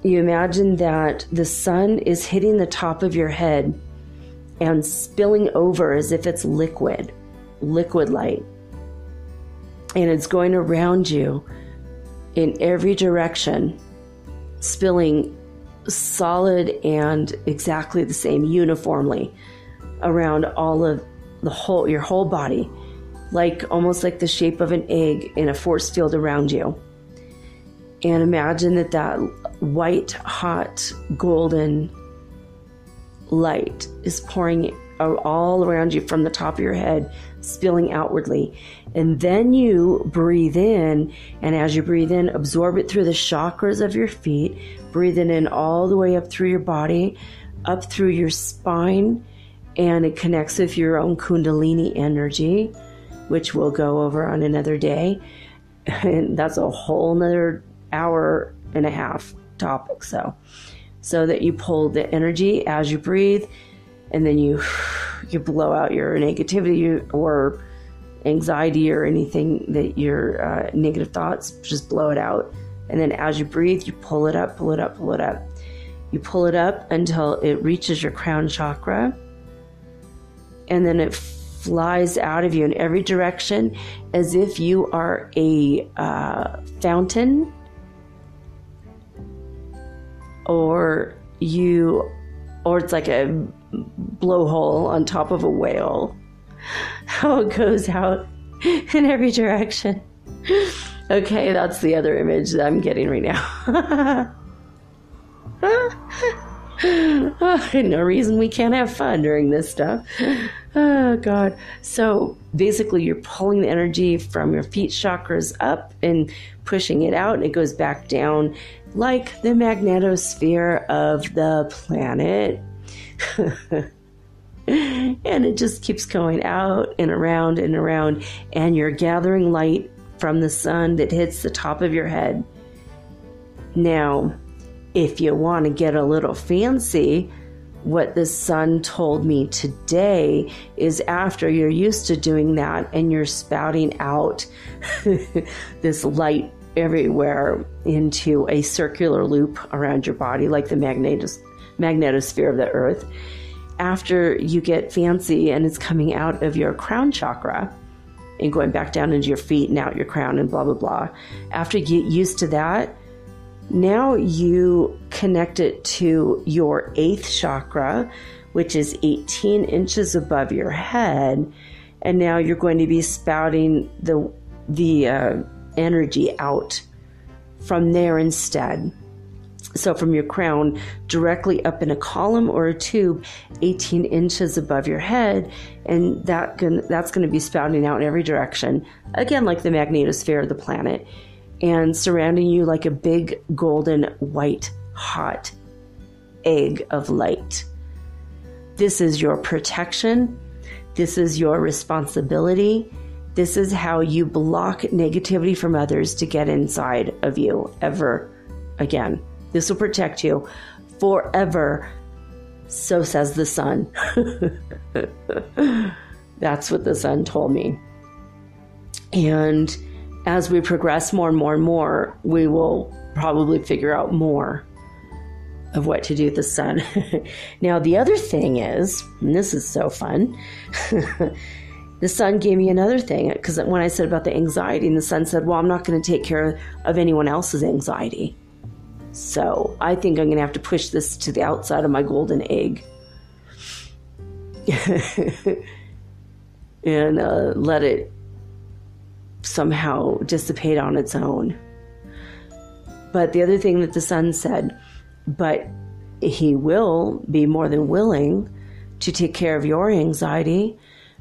You imagine that the sun is hitting the top of your head and spilling over as if it's liquid light. And it's going around you in every direction, spilling solid and exactly the same, uniformly, around all of your whole body, like almost like the shape of an egg in a force field around you. And imagine that white, hot, golden light is pouring all around you from the top of your head, spilling outwardly. And then you breathe in, and as you breathe in, absorb it through the chakras of your feet, breathe it in all the way up through your body, up through your spine, and it connects with your own Kundalini energy, which we'll go over on another day. And that's a whole nother hour and a half topic. So that you pull the energy as you breathe, and then you blow out your negativity or anxiety or anything that your negative thoughts, just blow it out. And then as you breathe, you pull it up, pull it up, pull it up. You pull it up until it reaches your crown chakra, and then it flies out of you in every direction as if you are a fountain, or it's like a blowhole on top of a whale. How it goes out in every direction. Okay, that's the other image that I'm getting right now. No reason we can't have fun during this stuff. Oh, God. So basically, you're pulling the energy from your feet chakras up and pushing it out, and it goes back down like the magnetosphere of the planet. And it just keeps going out and around, and you're gathering light from the sun that hits the top of your head. Now, if you want to get a little fancy, what the sun told me today is after you're used to doing that and you're spouting out this light everywhere into a circular loop around your body, like the magnetosphere of the earth, after you get fancy and it's coming out of your crown chakra and going back down into your feet and out your crown and blah, blah, blah. After you get used to that, now you connect it to your 8th chakra, which is 18 inches above your head. And now you're going to be spouting the energy out from there instead. So from your crown directly up in a column or a tube 18 inches above your head, and that's going to be spouting out in every direction, again like the magnetosphere of the planet, and surrounding you like a big golden white hot egg of light. This is your protection. This is your responsibility. This is how you block negativity from others to get inside of you ever again. This will protect you forever. So says the sun. That's what the sun told me. And as we progress more and more and more, we will probably figure out more of what to do with the sun. Now, the other thing is, and this is so fun, the sun gave me another thing, because when I said about the anxiety, and the sun said, well, I'm not going to take care of anyone else's anxiety. So I think I'm going to have to push this to the outside of my golden egg and let it somehow dissipate on its own. But the other thing that the sun said, but he will be more than willing to take care of your anxiety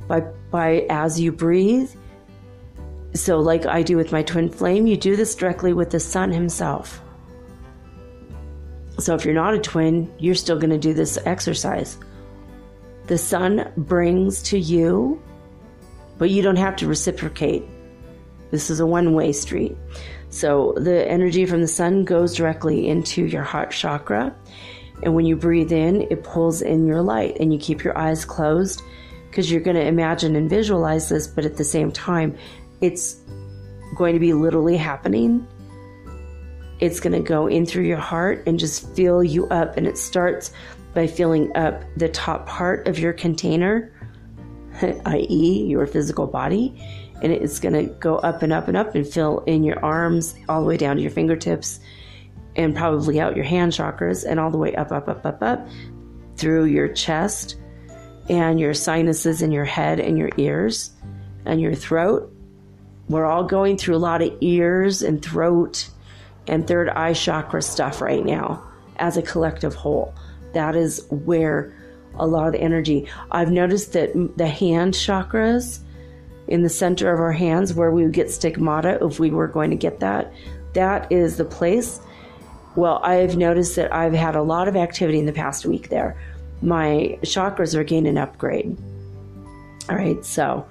by as you breathe. So like I do with my twin flame, you do this directly with the sun himself. So if you're not a twin, you're still going to do this exercise. The sun brings to you, but you don't have to reciprocate. This is a one-way street. So the energy from the sun goes directly into your heart chakra. And when you breathe in, it pulls in your light, and you keep your eyes closed because you're going to imagine and visualize this, but at the same time, it's going to be literally happening. It's going to go in through your heart and just fill you up. And it starts by filling up the top part of your container, i.e. your physical body. And it's going to go up and up and up and fill in your arms all the way down to your fingertips and probably out your hand chakras and all the way up, up, up, up, up through your chest and your sinuses in your head and your ears and your throat. We're all going through a lot of ears and throat and third eye chakra stuff right now as a collective whole. That is where a lot of the energy. I've noticed that the hand chakras in the center of our hands, where we would get stigmata if we were going to get that is the place. Well, I've noticed that I've had a lot of activity in the past week there. My chakras are gaining an upgrade. All right, so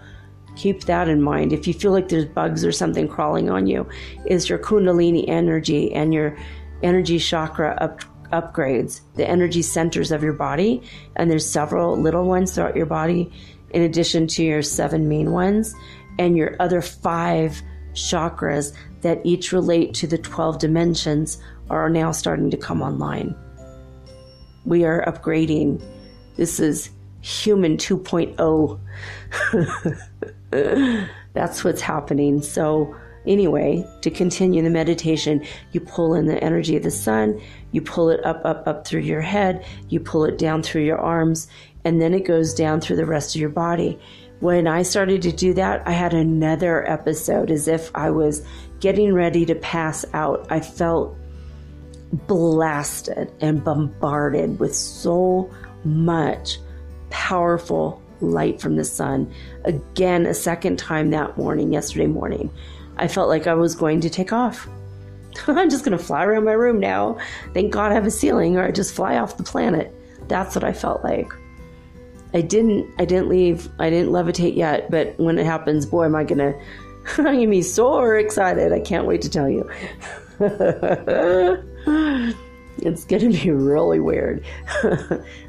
keep that in mind. If you feel like there's bugs or something crawling on you, is your Kundalini energy and your energy chakra upgrades, the energy centers of your body. And there's several little ones throughout your body, in addition to your 7 main ones and your other 5 chakras that each relate to the 12 dimensions are now starting to come online. We are upgrading. This is human 2.0. That's what's happening. So anyway, to continue the meditation, you pull in the energy of the sun, you pull it up, up, up through your head, you pull it down through your arms, and then it goes down through the rest of your body. When I started to do that, I had another episode as if I was getting ready to pass out. I felt blasted and bombarded with so much powerful light from the sun. Again, a second time that morning, yesterday morning, I felt like I was going to take off. I'm just going to fly around my room now. Thank God I have a ceiling, or I just fly off the planet. That's what I felt like. I didn't leave. I didn't levitate yet, but when it happens, boy, am I going to I'm going to be so excited. I can't wait to tell you. It's going to be really weird.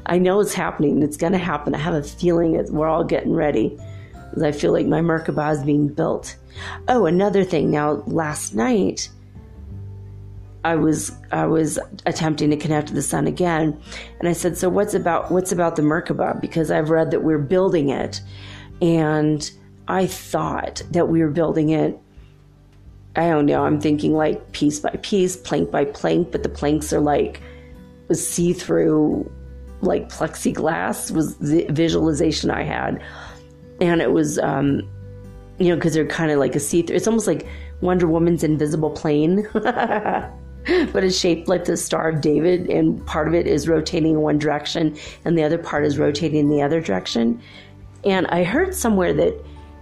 I know it's happening. It's going to happen. I have a feeling we're all getting ready. I feel like my Merkaba is being built. Oh, another thing. Now, last night, I was attempting to connect to the sun again, and I said, "So what's about the Merkaba?" Because I've read that we're building it, and I thought that we were building it. I don't know. I'm thinking like piece by piece, plank by plank, but the planks are like see-through, like plexiglass was the visualization I had, and it was, because they're kind of like a see-through. It's almost like Wonder Woman's invisible plane. But it's shaped like the Star of David, and part of it is rotating in one direction, and the other part is rotating in the other direction. And I heard somewhere that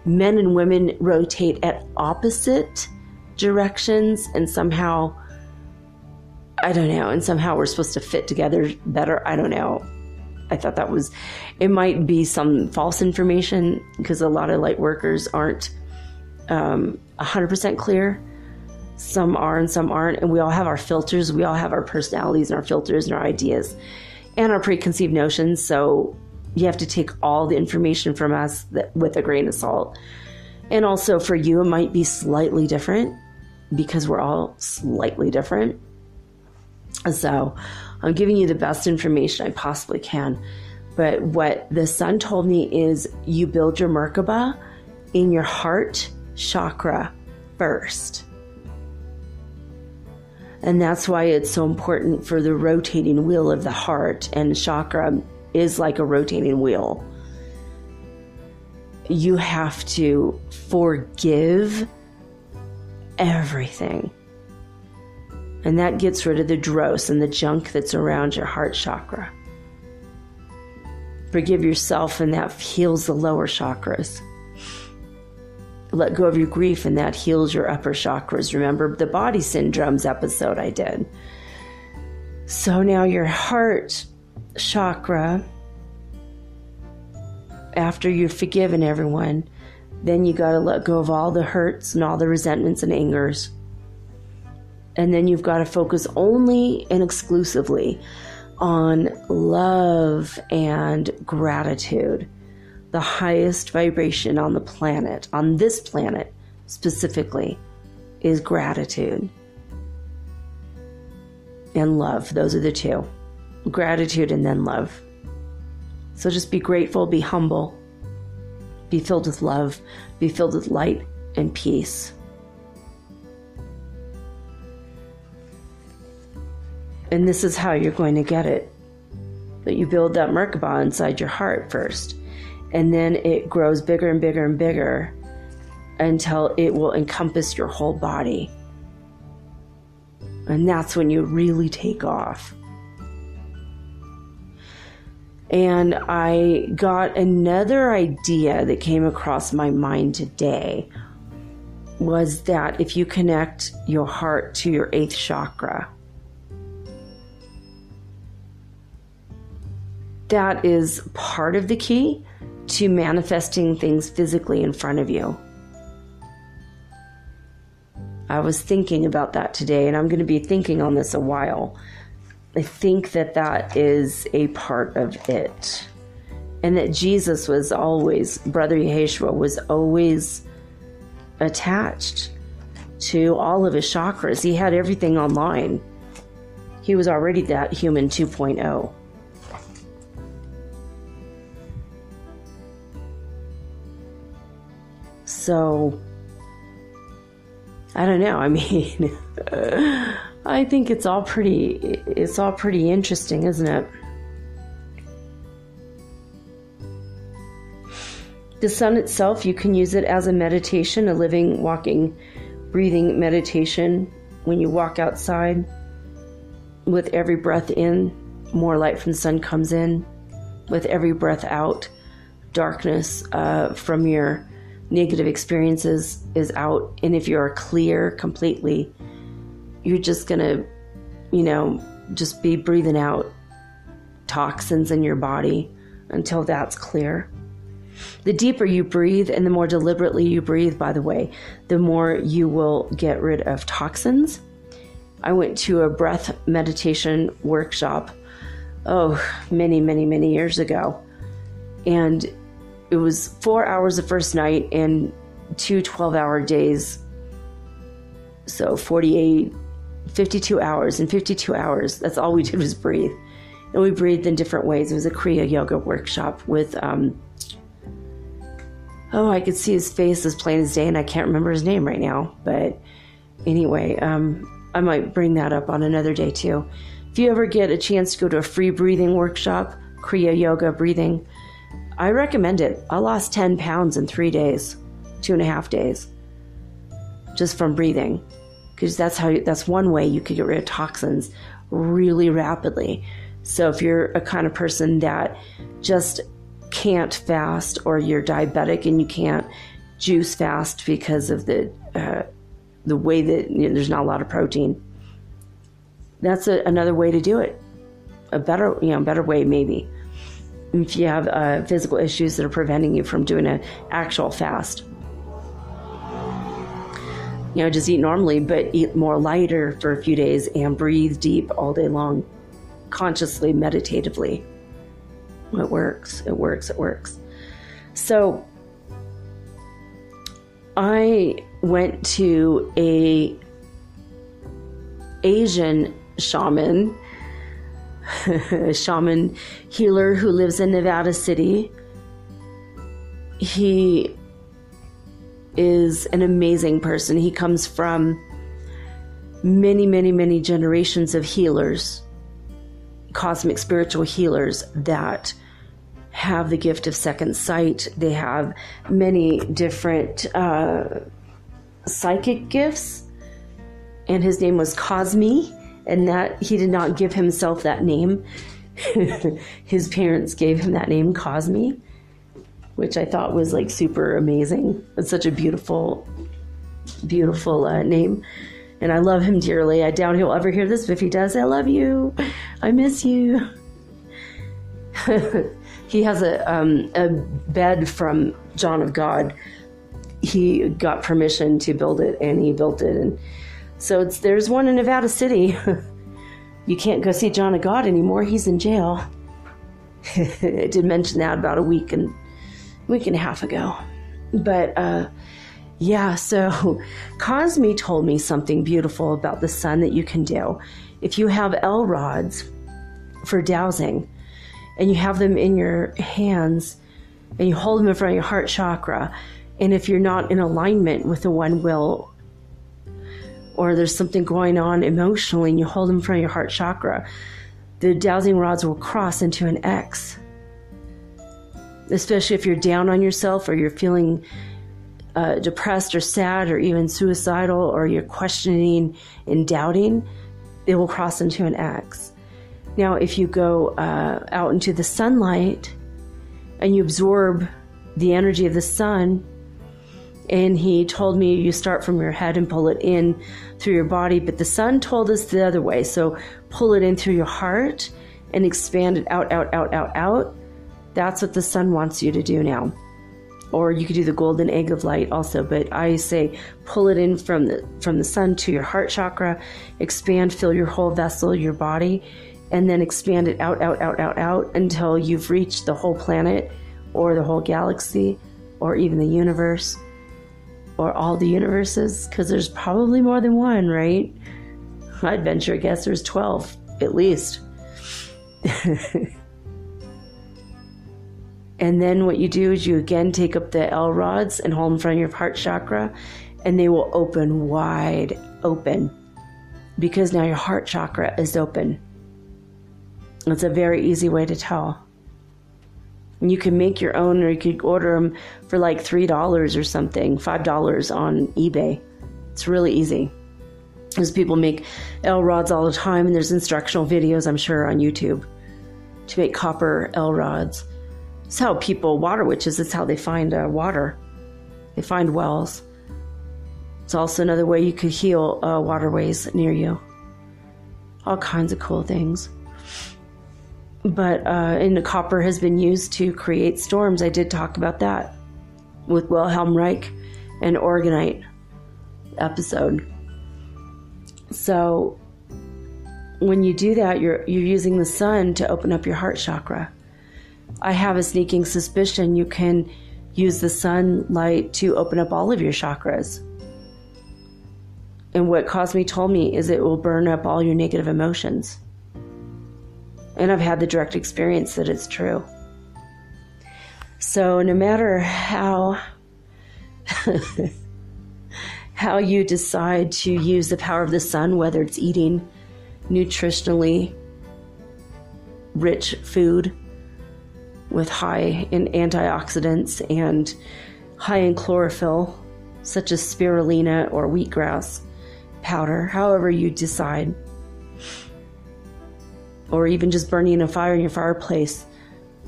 men and women rotate at opposite directions, and somehow, I don't know, and somehow we're supposed to fit together better. I don't know. I thought it might be some false information, because a lot of light workers aren't 100% clear. Some are and some aren't, and we all have our filters. We all have our personalities and our filters and our ideas and our preconceived notions. So you have to take all the information from us with a grain of salt. And also for you, it might be slightly different, because we're all slightly different. So I'm giving you the best information I possibly can. But what the sun told me is you build your Merkaba in your heart chakra first. And that's why it's so important for the rotating wheel of the heart, and chakra is like a rotating wheel. You have to forgive everything. And that gets rid of the dross and the junk that's around your heart chakra. Forgive yourself, and that heals the lower chakras. Let go of your grief, and that heals your upper chakras. Remember the body syndromes episode I did. So now your heart chakra, after you've forgiven everyone, then you got to let go of all the hurts and all the resentments and angers. And then you've got to focus only and exclusively on love and gratitude. The highest vibration on the planet, on this planet specifically, is gratitude and love. Those are the two. Gratitude and then love. So just be grateful, be humble, be filled with love, be filled with light and peace. And this is how you're going to get it. That you build that Merkaba inside your heart first. And then it grows bigger and bigger and bigger until it will encompass your whole body. And that's when you really take off. And I got another idea that came across my mind today, was that if you connect your heart to your 8th chakra, that is part of the key to manifesting things physically in front of you. I was thinking about that today, and I'm going to be thinking on this a while. I think that is a part of it. And that Jesus was always, Brother Yeshua was always attached to all of his chakras. He had everything online. He was already that human 2.0. So, I don't know. I mean, I think it's all pretty interesting, isn't it? The sun itself, you can use it as a meditation, a living, walking, breathing meditation. When you walk outside, with every breath in, more light from the sun comes in. With every breath out, darkness from your negative experiences is out. And if you're clear completely, you're just gonna, just be breathing out toxins in your body until that's clear. The deeper you breathe and the more deliberately you breathe, by the way, the more you will get rid of toxins. I went to a breath meditation workshop, many years ago. And it was 4 hours the first night and 2 12-hour days. So 52 hours. In 52 hours, that's all we did was breathe. And we breathed in different ways. It was a Kriya Yoga workshop with, I could see his face as plain as day, and I can't remember his name right now. But anyway, I might bring that up on another day too. If you ever get a chance to go to a free breathing workshop, Kriya Yoga breathing, I recommend it. I lost 10 pounds in 3 days, 2.5 days, just from breathing. Because that's one way you could get rid of toxins really rapidly. So if you're a kind of person that just can't fast, or you're diabetic and you can't juice fast because of the way that there's not a lot of protein, that's another way to do it. A better way maybe. If you have physical issues that are preventing you from doing an actual fast. Just eat normally, but eat more lighter for a few days and breathe deep all day long, consciously, meditatively. It works. So I went to a Asian shaman, a shaman healer who lives in Nevada City. He is an amazing person. He comes from many generations of healers, cosmic spiritual healers that have the gift of second sight. They have many different psychic gifts, and his name was Cosme, and that he did not give himself that name. His parents gave him that name, Cosme, which I thought was like super amazing. It's such a beautiful name. And I love him dearly. I doubt he'll ever hear this, but if he does, I love you. I miss you. He has a bed from John of God. He got permission to build it, and he built it. And so there's one in Nevada City. You can't go see John of God anymore. He's in jail. I did mention that about a week and a half ago. But so Cosme told me something beautiful about the sun that you can do. If you have L rods for dowsing, and you have them in your hands, and you hold them in front of your heart chakra, and if you're not in alignment with the one will, or there's something going on emotionally, and you hold them in front of your heart chakra, the dowsing rods will cross into an X. Especially if you're down on yourself, or you're feeling depressed or sad or even suicidal, or you're questioning and doubting, it will cross into an X. Now, if you go out into the sunlight and you absorb the energy of the sun, and he told me you start from your head and pull it in through your body, but the sun told us the other way. So pull it in through your heart and expand it out. That's what the sun wants you to do now. Or you could do the golden egg of light also, but I say pull it in from the sun to your heart chakra, expand, fill your whole vessel, your body, and then expand it out until you've reached the whole planet, or the whole galaxy, or even the universe, or all the universes, because there's probably more than one, right? I'd venture a guess there's 12, at least. And then what you do is you again take up the L rods and hold them in front of your heart chakra, and they will open wide open, because now your heart chakra is open. It's a very easy way to tell. And you can make your own, or you could order them for like $3 or something, $5 on eBay. It's really easy. Because people make L rods all the time, and there's instructional videos, I'm sure, on YouTube to make copper L rods. It's how people, water witches, it's how they find water. They find wells. It's also another way you could heal waterways near you. All kinds of cool things. And the copper has been used to create storms. I did talk about that with Wilhelm Reich and Organite episode. So when you do that, you're using the sun to open up your heart chakra. I have a sneaking suspicion you can use the sunlight to open up all of your chakras. And what Cosme told me is it will burn up all your negative emotions. And I've had the direct experience that it's true. So no matter how you decide to use the power of the sun, whether it's eating nutritionally rich food with high in antioxidants and high in chlorophyll, such as spirulina or wheatgrass powder, however you decide, or even just burning a fire in your fireplace,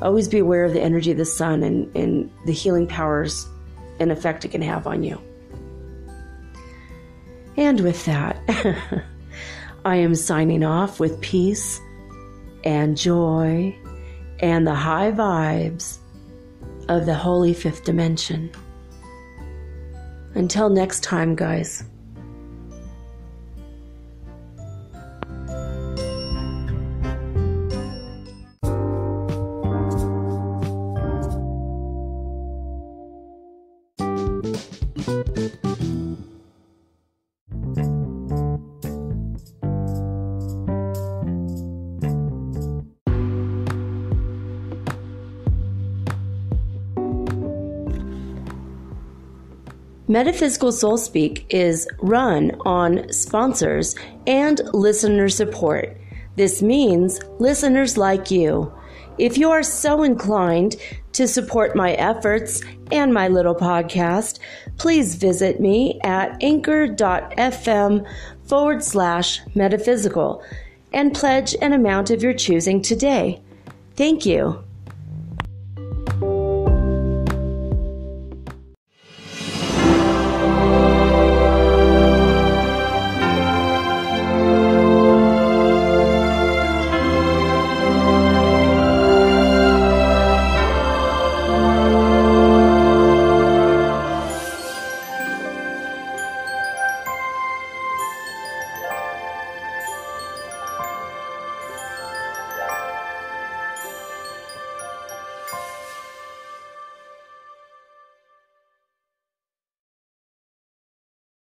always be aware of the energy of the sun and the healing powers and effect it can have on you. And with that, I am signing off with peace and joy and the high vibes of the holy fifth dimension. Until next time, guys. Metaphysical Soul Speak is run on sponsors and listener support. This means listeners like you. If you are so inclined to support my efforts and my little podcast, please visit me at anchor.fm/metaphysical and pledge an amount of your choosing today. Thank you.